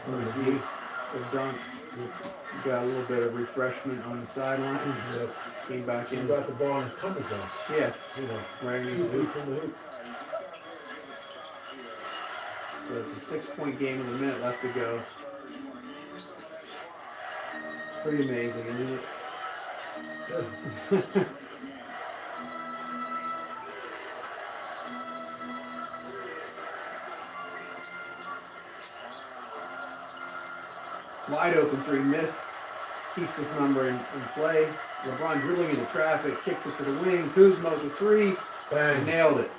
A: A dunk. Got a little bit of refreshment on the sideline.
B: Yep.
A: Came back
B: He
A: in.
B: got the ball in his comfort zone.
A: Yeah,
B: You know,
A: right in
B: 2
A: the
B: feet
A: hoop.
B: from the hoop.
A: So it's a 6-point game with a minute left to go. Pretty amazing, isn't it?
B: Good.
A: Wide open three, missed. Keeps this number in play. LeBron dribbling into traffic, kicks it to the wing. Kuzma with the three,
B: Bang.
A: nailed it.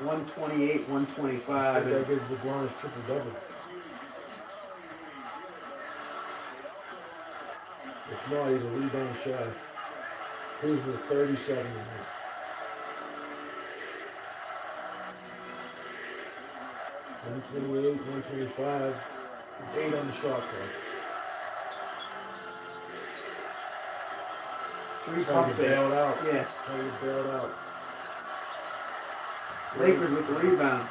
A: 128, 125.
B: That gives LeBron his triple-double. If not, he's a rebound shy. Kuzma 37 tonight. $128, $125, 8 on the shot clock.
A: Three
B: Trying
A: pump
B: to get
A: fakes.
B: bailed out.
A: Yeah.
B: Trying to get bailed out.
A: Lakers with the rebound.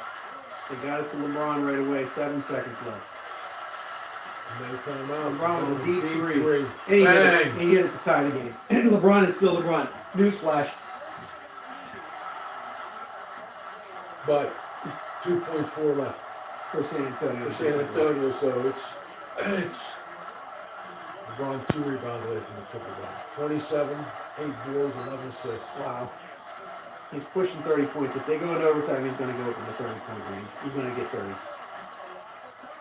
A: They got it to LeBron right away. 7 seconds left.
B: No timeout.
A: LeBron with a deep three. And
B: Bang!
A: he hit it to tie the game. And LeBron is still LeBron. Newsflash.
B: But 2.4 left
A: For San Antonio.
B: for San Antonio, so it's LeBron 2 rebounds away from the triple-double. 27, 8 boards, 11 assists.
A: Wow. He's pushing 30 points. If they go into overtime, he's going to go up in the 30-point range. He's going to get 30.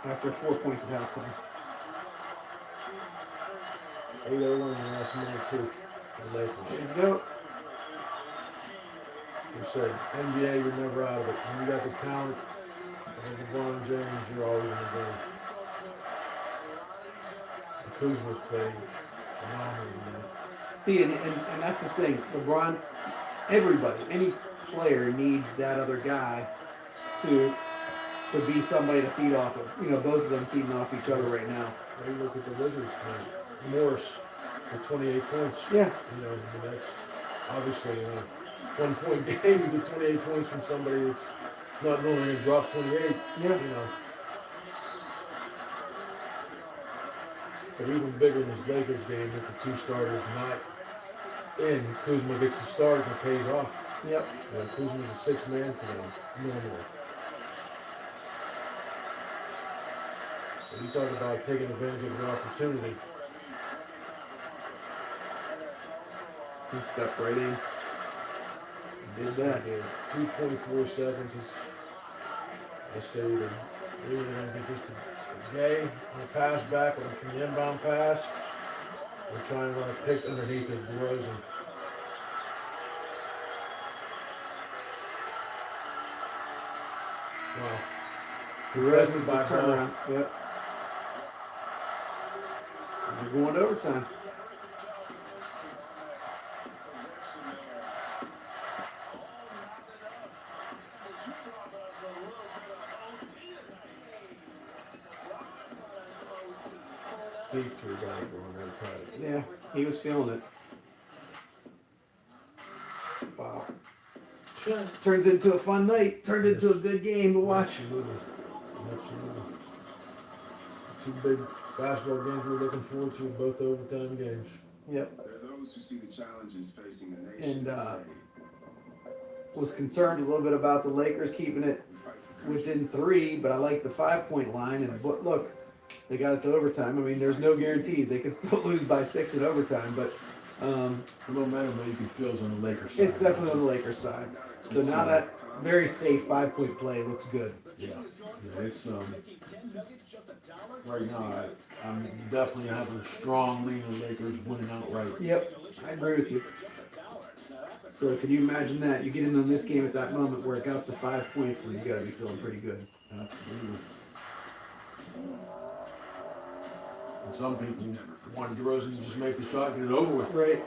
A: After 4 points at halftime.
B: 8-0 in the last minute, too, for the Lakers.
A: There you go.
B: You said, NBA, you're never out of it. When you got the talent of LeBron James, you're always in the game. And Kuzma's played phenomenal tonight.
A: See, and that's the thing. LeBron, everybody, any player needs that other guy to be somebody to feed off of. You know, both of them feeding off each other right now.
B: Now you look at the Wizards tonight. Morris with 28 points.
A: Yeah.
B: You know, I mean, that's obviously in a 1-point game. You get 28 points from somebody that's not normally going to drop 28.
A: Yeah.
B: You know. But even bigger in this Lakers game with the 2 starters not in, Kuzma gets the start and it pays off.
A: Yep.
B: You know, Kuzma's a 6th man for them, normally. So you talk about taking advantage of your opportunity.
A: He stepped right in. He did that.
B: 2.4 seconds is, I say, they're either going to get this to Gay on a pass back or from the inbound pass. We're trying to run a pick underneath of DeRozan. Wow.
A: DeRozan by
B: by ball.
A: turnaround. Yep. And we're going to overtime.
B: Deep 3 guy going right side.
A: Yeah, he was feeling it. Wow. Turns into a fun night. Turned into a good game to watch.
B: Absolutely. Absolutely. 2 big basketball games we're looking forward to, both overtime games.
A: Yep.
D: There are those who see the challenges facing the nation.
A: And was concerned a little bit about the Lakers keeping it within 3, but I like the 5-point line. And but look, they got it to overtime. I mean, there's no guarantees. They could still lose by 6 in overtime, but
B: The momentum that you can feel is on the Lakers side.
A: it's definitely on the Lakers side. So now that very safe 5-point play looks good.
B: Yeah, it's right now I'm definitely having a strong lean on Lakers winning outright.
A: Yep, I agree with you. So can you imagine that? You get in on this game at that moment where it got up to 5 points and you got to be feeling pretty good.
B: Absolutely. And some people wanted DeRozan to just make the shot and get it over with.
A: Right.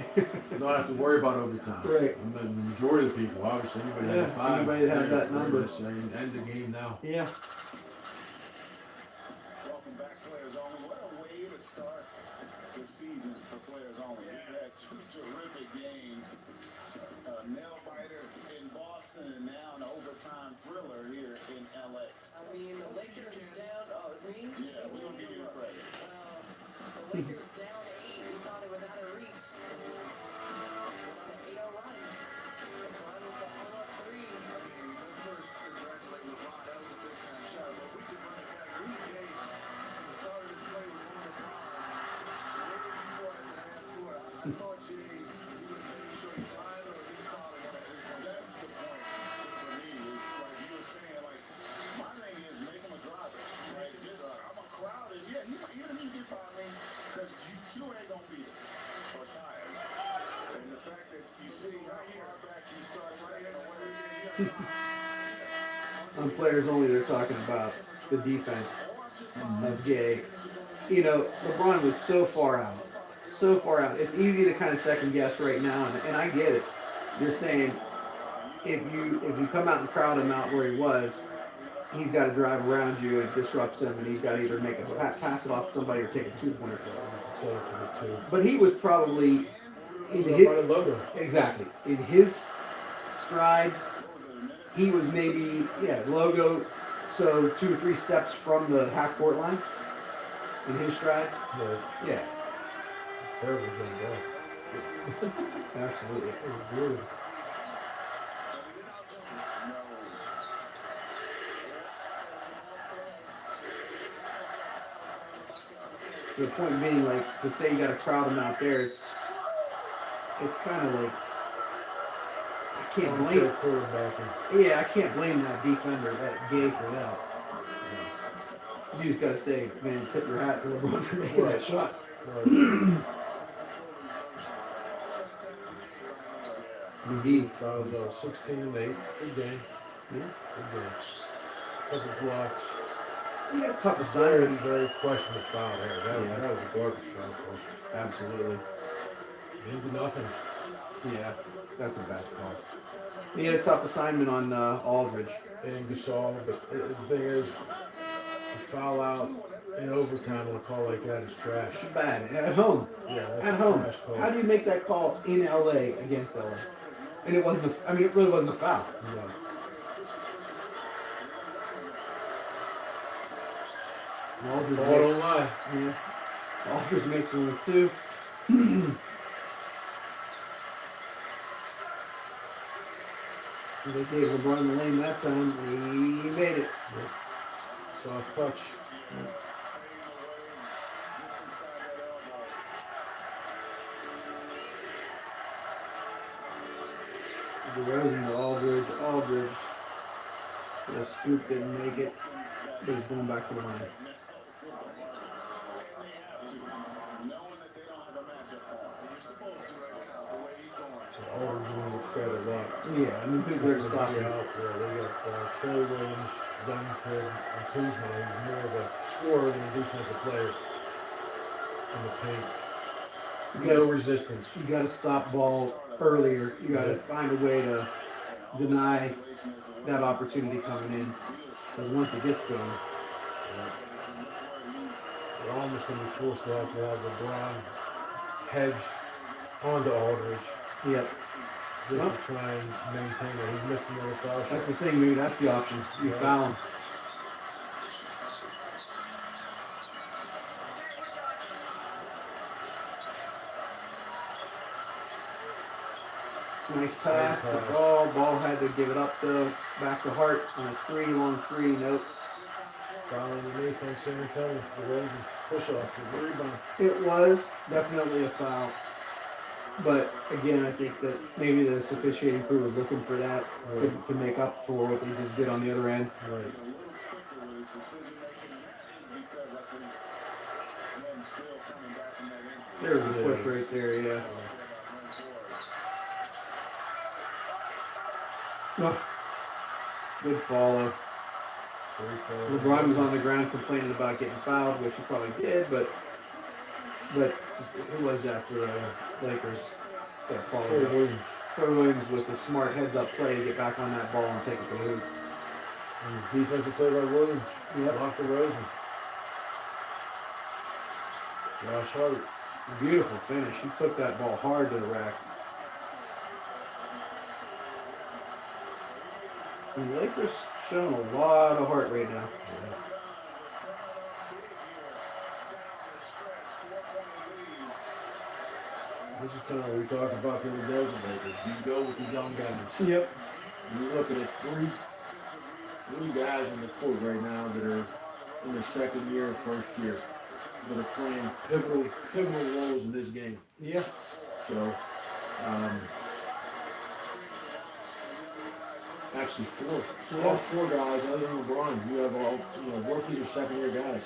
B: Not have to worry about overtime.
A: Right.
B: And the majority of the people, obviously, anybody that had a 5.
A: Anybody that had that
B: they're
A: number.
B: just saying, end the game now.
A: Yeah.
D: Welcome back, players only. What a way to start the season for players only. We had 2 terrific games. A nail biter in Boston and now an overtime thriller here in LA.
C: I mean, the Lakers down. Oh, it's me?
D: Yeah, we're gonna give you the credit.
C: The Lakers down 8. We thought it was out of reach. Went on an 8-0 run. LeBron with the follow-up 3.
D: Let's first congratulate LeBron. That was a big time shot. But we can run it back. We gave the start of this play was on LeBron. The way before at the half court, I thought Jay, he was making sure he tried or at least followed one at his. That's the point for me. Is like you were saying, like my thing is make him a driver. Right? Just I'm a crowd and yeah, even if you get by me, because you two ain't gonna beat it or tires. And the fact that you see how far back you start taking away.
A: On players only, they're talking about the defense of Gay. You know, LeBron was so far out. So far out. It's easy to kind of second guess right now, and I get it. You're saying if you come out and crowd him out where he was, he's got to drive around you and disrupts him, and he's got to either make a pass it off to somebody or take a 2-pointer.
B: So for the 2.
A: But he was probably in
B: By
A: his,
B: the logo.
A: exactly in his strides. He was maybe logo, so 2 or 3 steps from the half court line in his strides.
B: Right.
A: Yeah,
B: Terrible thing, bro.
A: absolutely.
B: It was brutal.
A: So the point being, like, to say you got to crowd him out there, it's kind of like I can't blame.
B: Quarterbacking.
A: Yeah, I can't blame that defender, that Gay, for that. You just got to say, man, tip your hat to LeBron for making that shot.
B: Right.
A: Indeed.
B: Fouls out 16 and 8. Good game.
A: Yeah.
B: Good game. Couple blocks.
A: He got a tough
B: Very,
A: assignment.
B: very questionable foul there. That was a garbage foul.
A: Absolutely.
B: Into nothing.
A: Yeah, that's a bad call. He had a tough assignment on Aldridge.
B: And Gasol, but the thing is, to foul out in overtime on a call like that is trash.
A: It's bad. At home.
B: Yeah, that's
A: At
B: a
A: home.
B: trash call.
A: How do you make that call in LA against LA? And it wasn't. It really wasn't a foul.
B: No.
A: Aldridge
B: Ball
A: makes.
B: don't lie.
A: Yeah. Aldridge makes 1 or 2. They gave LeBron the lane that time. He made it.
B: Yep. Soft touch.
A: DeRozan to Aldridge. Aldridge. The scoop didn't make it, but he's going back to the line.
B: Aldridge is going to get fed a lot.
A: Yeah, I mean, who's there to stop him?
B: Out there. They got Troy Williams, young kid, and Kuzma, who's more of a scorer than a defensive player in the paint. No resistance.
A: You got to stop ball earlier. You got to find a way to deny that opportunity coming in, because once it gets to him,
B: They're almost going to be forced to have LeBron hedge onto Aldridge.
A: yep.
B: Just
A: Well,
B: to try and maintain it. He's missed another foul shot.
A: That's the thing, maybe that's the option. You
B: Right.
A: foul him. Nice pass to
B: pass.
A: Ball. Ball had to give it up though. Back to Hart on a 3 long 3. Nope.
B: Foul underneath on San Antonio. DeRozan push off for the rebound.
A: It was definitely a foul. But again, I think that maybe the officiating crew was looking for that to make up for what they just did on the other end.
B: Right.
A: There's a push right there, yeah. Oh, good follow.
B: Very foul.
A: LeBron was on the ground complaining about getting fouled, which he probably did, but But who was that for the Lakers that
B: Troy
A: followed up?
B: Williams.
A: Troy Williams with the smart heads-up play to get back on that ball and take it to the hoop.
B: And the defensive play by Williams.
A: Yep.
B: Blocked the Rosen. Josh Hart.
A: Beautiful finish. He took that ball hard to the rack. And the Lakers showing a lot of heart right now.
B: Yeah. This is kind of what we talked about the other day with the Lakers. You go with the young guys.
A: Yep.
B: You're looking at three guys on the court right now that are in their second year, first year, that are playing pivotal roles in this game.
A: Yeah.
B: So, actually four.
A: Yeah.
B: All four guys other than LeBron. You have all, rookies or second year guys.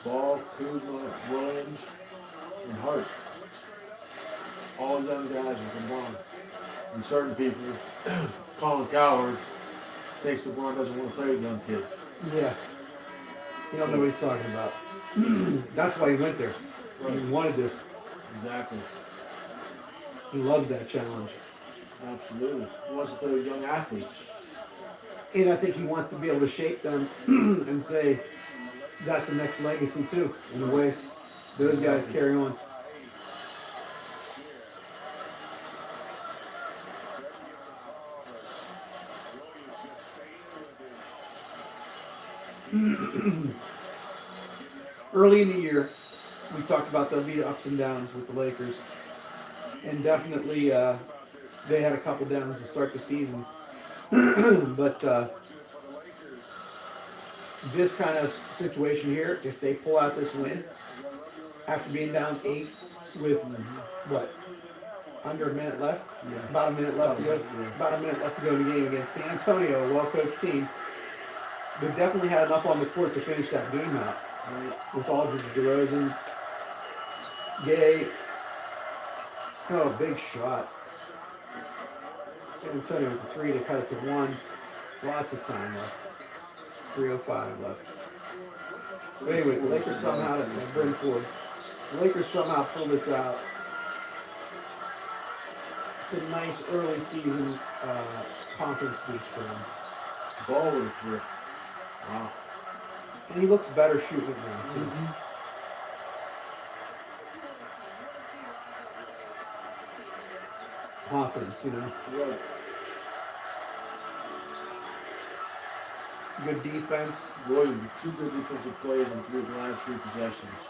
B: Ball, Kuzma, Williams, and Hart. All young guys with LeBron. And certain people, Colin Cowherd, thinks LeBron doesn't want to play with young kids.
A: Yeah. You don't know what he's talking about. That's why he went there.
B: Right.
A: He wanted this.
B: Exactly.
A: He loves that challenge.
B: Absolutely. He wants to play with young athletes.
A: And I think he wants to be able to shape them and say that's the next legacy too, in a way. Those guys carry on. Early in the year, we talked about there'll be ups and downs with the Lakers. And definitely they had a couple downs to start the season. But this kind of situation here, if they pull out this win, after being down 8 with, under a minute left?
B: Yeah.
A: About a minute left to go.
B: Yeah.
A: About a minute left to go in the game against San Antonio, a well-coached team. They definitely had enough on the court to finish that game out. Right? With Aldridge, DeRozan, Gay. Oh, big shot. San Antonio with the 3 to cut it to 1. Lots of time left. 3:05 left. But anyway, the Lakers somehow, Bryn Ford. The Lakers somehow pull this out. It's a nice early season conference boost for him.
B: Ball with a 3. Wow.
A: And he looks better shooting it now, too.
B: Mm-hmm.
A: Confidence,
B: Right.
A: Good defense.
B: Williams with 2 good defensive plays in the last 3 possessions.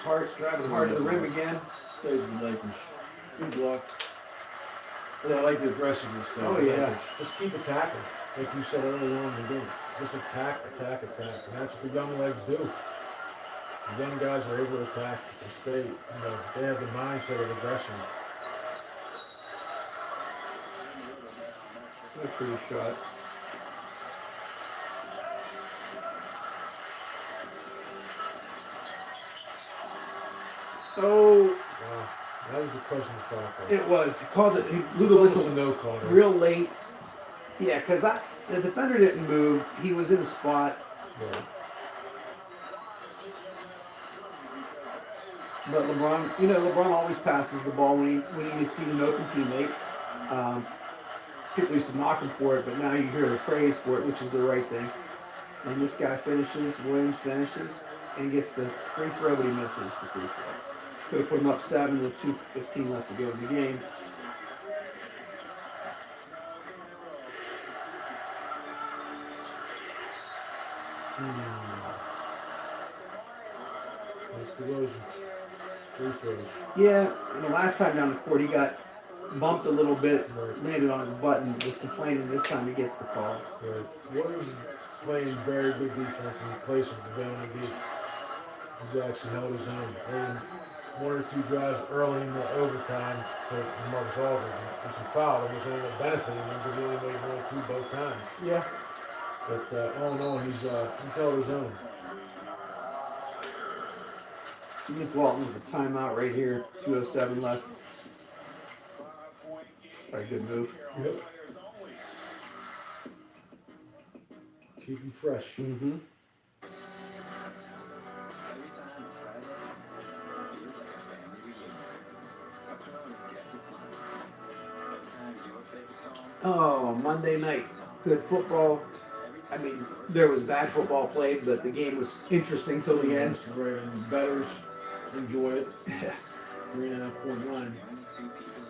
A: Hart driving hard to the rim again.
B: Stays with the Lakers. Good block. Yeah, I like the aggressiveness though.
A: Oh, yeah.
B: Lakers. Just keep attacking. Like you said early on in the game. Just attack. And that's what the young legs do. The young guys are able to attack and stay, they have the mindset of aggression.
A: What a pretty shot. Oh,
B: Wow. That was a question of foul call.
A: it was. He called it. He blew
B: It's
A: the
B: almost
A: whistle
B: a no call. Right?
A: real late. Yeah, because the defender didn't move. He was in a spot.
B: Right.
A: But LeBron always passes the ball when he sees an open teammate. People used to knock him for it, but now you hear the praise for it, which is the right thing. And this guy Williams finishes, and gets the free throw, but he misses the free throw. Could have put him up 7 with 2:15 left to go in the game.
B: That's DeRozan. Free throws.
A: Yeah, and the last time down the court, he got bumped a little bit,
B: Right.
A: landed on his butt, and was complaining. This time he gets the call.
B: Right. Williams is playing very good defense in place of JaVale McGee. He's actually held his own. And 1 or 2 drives early in the overtime to Marcus Aldridge, which he fouled him, which ended up benefiting him because he only made 1 or 2 both times.
A: Yeah.
B: But all in all, he's held his own.
A: Nick Walton with a timeout right here. 2:07 left. Very good move.
B: Yep. Keep him fresh.
A: Mm-hmm.
E: Every time a
A: good football. I mean, there was bad football played, but the game was interesting till the end.
B: Right, and bettors enjoy it. 3.5.9.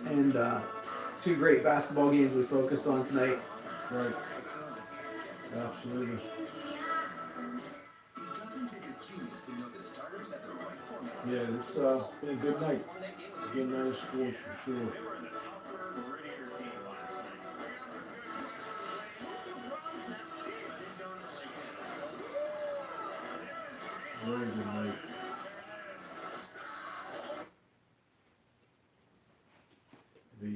A: And two great basketball games we focused on tonight.
B: Right. Absolutely. Yeah, it's been a good night. Good night of sports for sure. Very good night. The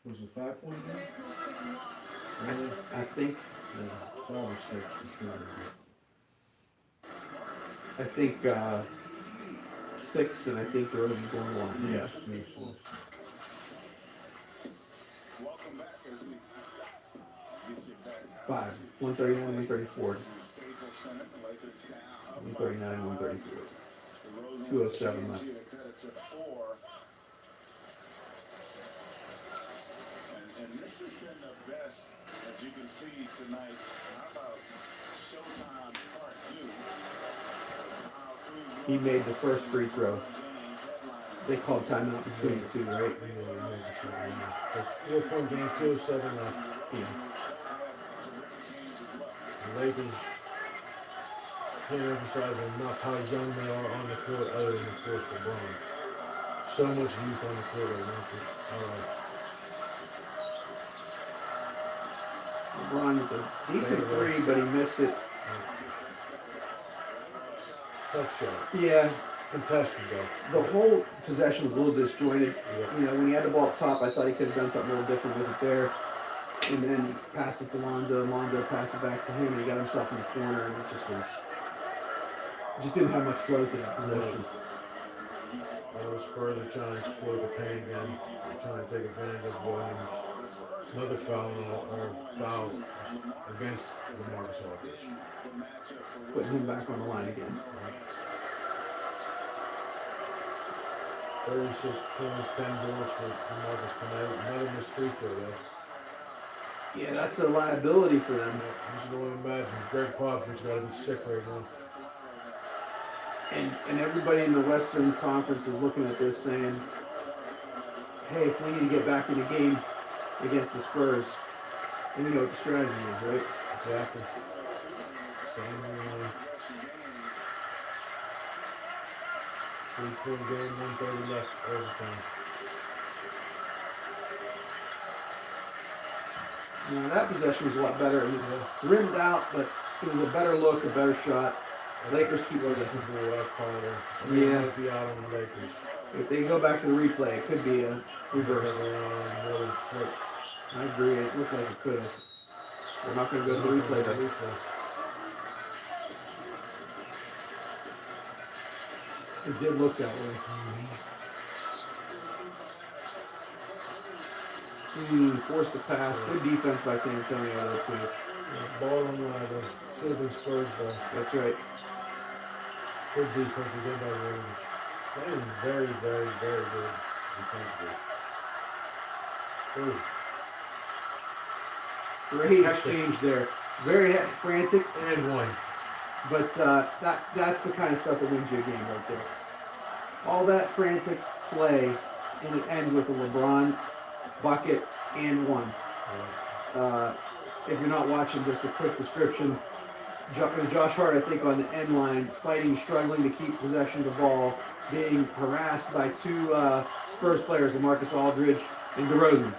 B: was it 5 point game? Really?
A: I think
B: Yeah, 5 or 6 for sure.
A: I think 6, and I think the Rosen's going 1.
B: Yes.
D: Welcome back as we get you back.
A: 5, 139, 134,
D: Staples Center, the Lakers now up
A: 139, 134.
D: the Rosen
A: 207 left.
D: to cut it to 4. And this has been the best, as you can see tonight. How about Showtime Part 2?
A: He made the first free throw. They called timeout between the two, right?
B: Yeah, we made the second one. So it's 4 point game, 2:07 left.
A: Yeah.
B: The Lakers can't emphasize enough how young they are on the court, other than, of course, LeBron. So much youth on the court right now.
A: LeBron with a decent three, but he missed it.
B: Tough shot.
A: Yeah,
B: Contested, though.
A: the whole possession was a little disjointed.
B: Yeah.
A: You know, when he had the ball up top, I thought he could have done something a little different with it there. And then he passed it to Lonzo, and Lonzo passed it back to him, and he got himself in the corner, and it just didn't have much flow to that possession.
B: The Spurs are trying to exploit the pain again. They're trying to take advantage of Williams. Another foul against LaMarcus Aldridge.
A: Putting him back on the line again.
B: 36 points, 10 boards for LaMarcus tonight. Another missed free throw, though.
A: Yeah, that's a liability for them.
B: You can only imagine. Greg Popovich's got to be sick right now.
A: And everybody in the Western Conference is looking at this saying, hey, if we need to get back in the game against the Spurs, we know what the strategy is, right?
B: Exactly. Same 3-point game, 1:30 left, overtime.
A: Now that possession was a lot better. It was rimmed out, but it was a better look, a better shot. Lakers keep possession.
B: Yeah.
A: Yeah.
B: Might be out on the Lakers.
A: If they go back to the replay, it could be a reverse.
B: More than foot.
A: I agree. It looked like it could have. They're not going to go to the replay, though. It did look that way. Forced to pass. Good defense by San Antonio, though, too.
B: Yeah, ball on the should have been Spurs ball.
A: That's right.
B: Good defense again by Williams. Playing very, very, very good defensively. Oof.
A: Great exchange there. Very frantic,
B: And one.
A: but that's the kind of stuff that wins you a game right there. All that frantic play, and it ends with a LeBron bucket and one. If you're not watching, just a quick description. Josh Hart, I think, on the end line, fighting, struggling to keep possession of the ball, being harassed by two Spurs players, LaMarcus Aldridge and DeRozan.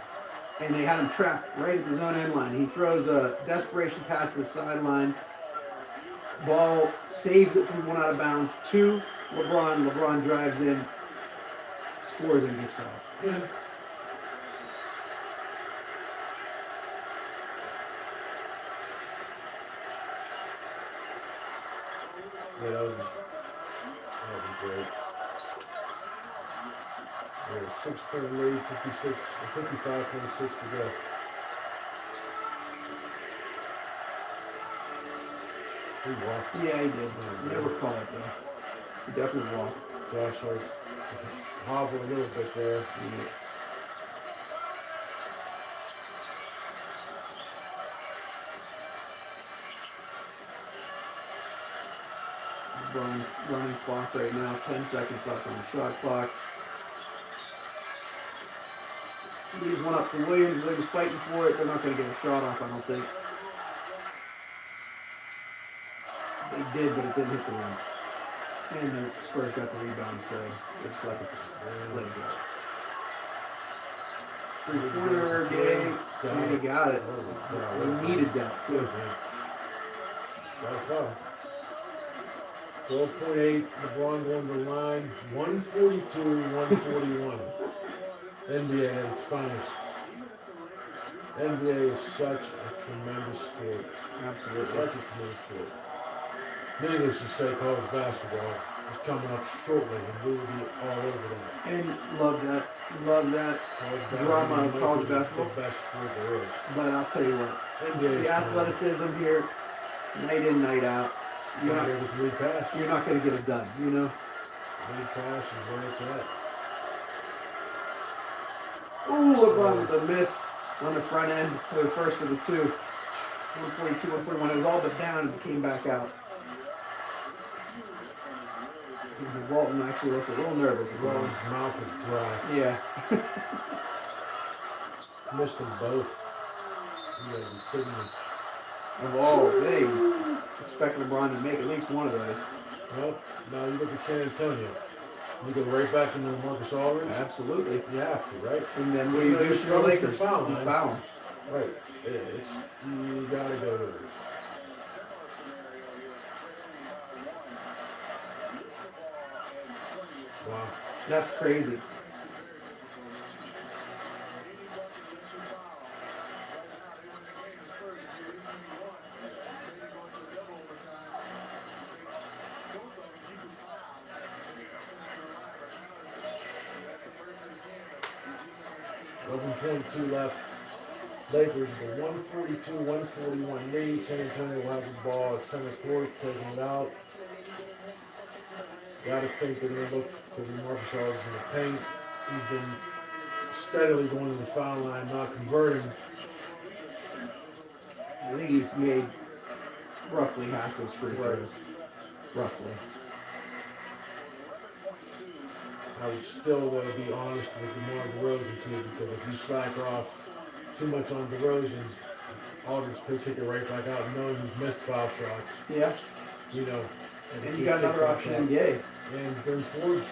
A: And they had him trapped right at the zone end line. He throws a desperation pass to the sideline. Ball saves it from going out of bounds to LeBron. LeBron drives in, scores, and gets fouled.
B: Yeah. Yeah, that was great. Yeah, 6-point lead, 55.6 to go. He walked.
A: Yeah, he did. Never caught it, though. He definitely walked.
B: Josh Hart's hobbled a little bit there.
A: running clock right now. 10 seconds left on the shot clock. Leaves one up for Williams. Williams fighting for it. They're not going to get a shot off, I don't think. They did, but it didn't hit the rim. And the Spurs got the rebound, so they just let it go. Three-pointer game, and he got it. They needed that, too.
B: Got a foul. 12.8, LeBron going to the line. 142-141. NBA at its finest. NBA is such a tremendous sport.
A: Absolutely.
B: Such a tremendous sport. Needless to say, college basketball is coming up shortly, and we will be all over that.
A: And love that. Love that drama of college basketball.
B: The best sport there is.
A: But I'll tell you what,
B: NBA
A: the athleticism here, night in, night out, you're not
B: lead pass.
A: going to get it done, you know?
B: Lead pass is where it's at.
A: Ooh, LeBron with a miss on the front end for the first of the two. 142, 141. It was all but down and it came back out. Walton actually looks a little nervous.
B: Walton's mouth is dry.
A: Yeah.
B: Missed them both. You gotta be kidding me.
A: Of all things, expect LeBron to make at least one of those.
B: Well, now you look at San Antonio. You go right back into Marcus Aldridge.
A: Absolutely.
B: You have to, right?
A: And then
B: Well,
A: when you do
B: you're
A: for the Lakers,
B: foul
A: you
B: line.
A: foul him.
B: Right. It's you gotta go to it. Wow.
A: That's crazy.
B: .2 left. Lakers with a 142-141 lead. San Antonio will have the ball at center court, taking it out. Got to think they're going to look to the Marcus Aldridge in the paint. He's been steadily going to the foul line, not converting.
A: I think he's made roughly half his free throws.
B: Right.
A: Roughly.
B: I would still, though, be honest with DeMar DeRozan, too, because if you slack off too much on DeRozan, Aldridge could kick it right back out, knowing he's missed foul shots.
A: Yeah.
B: You know.
A: And you got another option in Gay.
B: And Ben Forbes,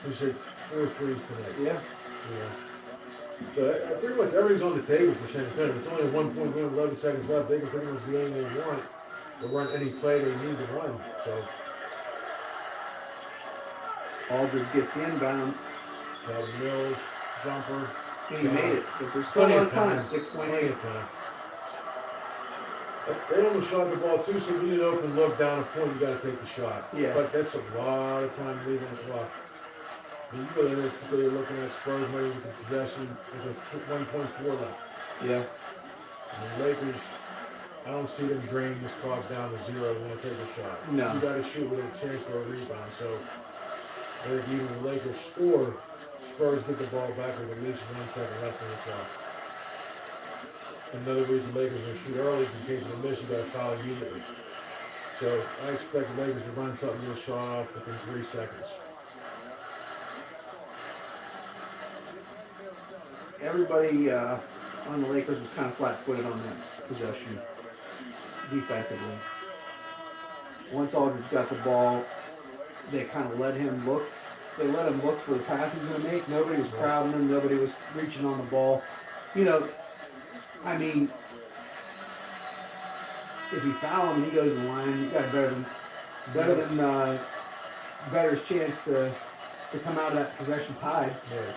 B: who said 4 threes tonight.
A: Yeah.
B: Yeah. So pretty much everything's on the table for San Antonio. It's only a 1-point game, 11 seconds left. They can pretty much do anything they want. They'll run any play they need to run. So
A: Aldridge gets the inbound.
B: Mills, jumper.
A: And he made it. But there's still a lot of time. 6.8.
B: Time. They almost shot the ball too, so when you need an open look down a point, you got to take the shot.
A: Yeah.
B: But that's a lot of time to leave on the clock. You really basically are looking at Spurs maybe with the possession with a 1.4 left.
A: Yeah.
B: And the Lakers, I don't see them drain this clock down to 0 when they take a shot.
A: No.
B: You got to shoot with a chance for a rebound. So I think even the Lakers score, Spurs get the ball back with at least 1 second left on the clock. Another reason Lakers will shoot early is in case of a miss, you got to foul immediately. So I expect the Lakers to run something to a shot off within 3 seconds.
A: Everybody on the Lakers was kind of flat-footed on that possession defensively. Once Aldridge got the ball, they kind of let him look. They let him look for the pass he's going to make. Nobody was crowding him. Nobody was reaching on the ball. You know, I mean, if you foul him and he goes to the line, you got better chance to come out of that possession tied.
B: Right,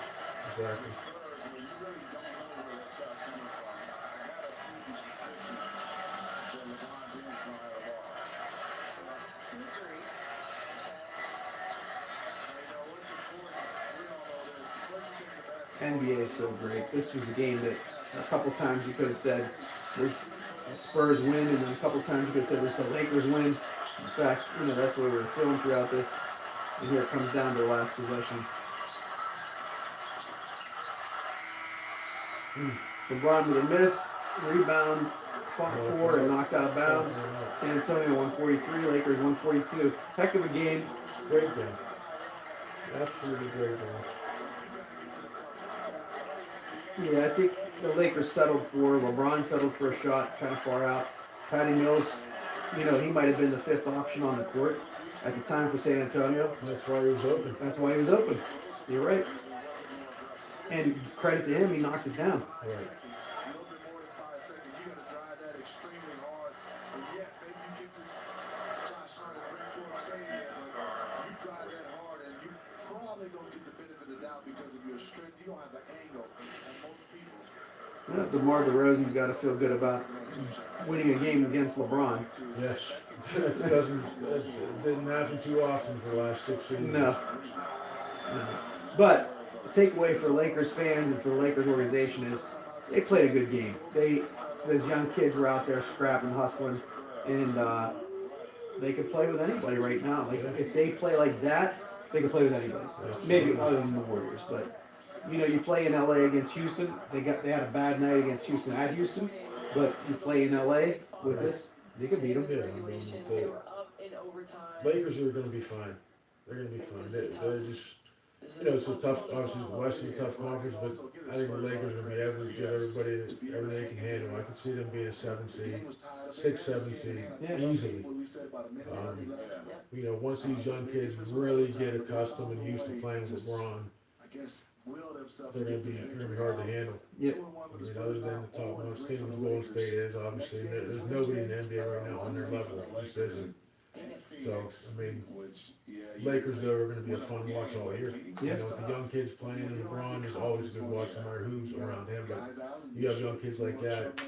B: exactly.
A: NBA is so great. This was a game that a couple times you could have said was a Spurs win, and then a couple times you could have said this is a Lakers win. In fact, you know, that's what we were feeling throughout this. And here it comes down to the last possession. LeBron with a miss, rebound fought for and knocked out of bounds. San Antonio 143, Lakers 142. Heck of a game.
B: Great game. Absolutely great game.
A: Yeah, I think the Lakers settled for, LeBron settled for a shot kind of far out. Patty Mills, he might have been the fifth option on the court at the time for San Antonio.
B: That's why he was open.
A: That's why he was open. You're right. And credit to him, he knocked it down.
B: Right.
D: A little bit more than 5 seconds. You got to drive that extremely hard. And yes, maybe you get to Josh Hart and bring for him saying that, but you drive that hard and you probably don't get the benefit of the doubt because of your strength. You don't have the angle. And most people.
A: Yeah, DeMar DeRozan's got to feel good about winning a game against LeBron.
B: Yes. It didn't happen too often for the last 6 seasons.
A: No. But the takeaway for Lakers fans and for the Lakers organization is they played a good game. Those young kids were out there scrapping, hustling, and they could play with anybody right now. Like if they play like that, they can play with anybody. Maybe other than the Warriors, but you play in LA against Houston. They had a bad night against Houston at Houston, but you play in LA with this, they can beat them.
B: Yeah, I mean, the Lakers are going to be fine. They're going to be fine. They're just, it's a tough, obviously the West is a tough conference, but I think the Lakers are going to be able to give everybody everything they can handle. I could see them being a 7 seed, 6, 7 seed, easily. Once these young kids really get accustomed and used to playing with LeBron, they're going to be hard to handle.
A: Yep.
B: I mean, other than the top most teams, Golden State is obviously. There's nobody in the NBA right now on their level. It just isn't. So, I mean, Lakers though are going to be a fun watch all year.
A: Yeah.
B: The young kids playing, and LeBron is always a good watch no matter who's around him. But you have young kids like that,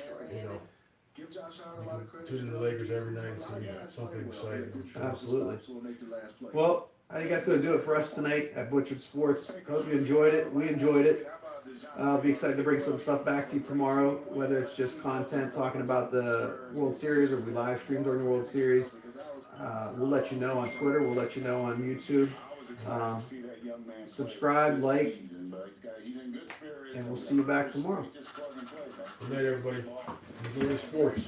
B: you can tune in the Lakers every night and see something exciting. I'm sure.
A: Absolutely. Well, I think that's going to do it for us tonight at Butchered Sports. Hope you enjoyed it. We enjoyed it. I'll be excited to bring some stuff back to you tomorrow, whether it's just content talking about the World Series or we live stream during the World Series. We'll let you know on Twitter. We'll let you know on YouTube. Subscribe, like, and we'll see you back tomorrow.
B: Good night, everybody. Enjoy the sports.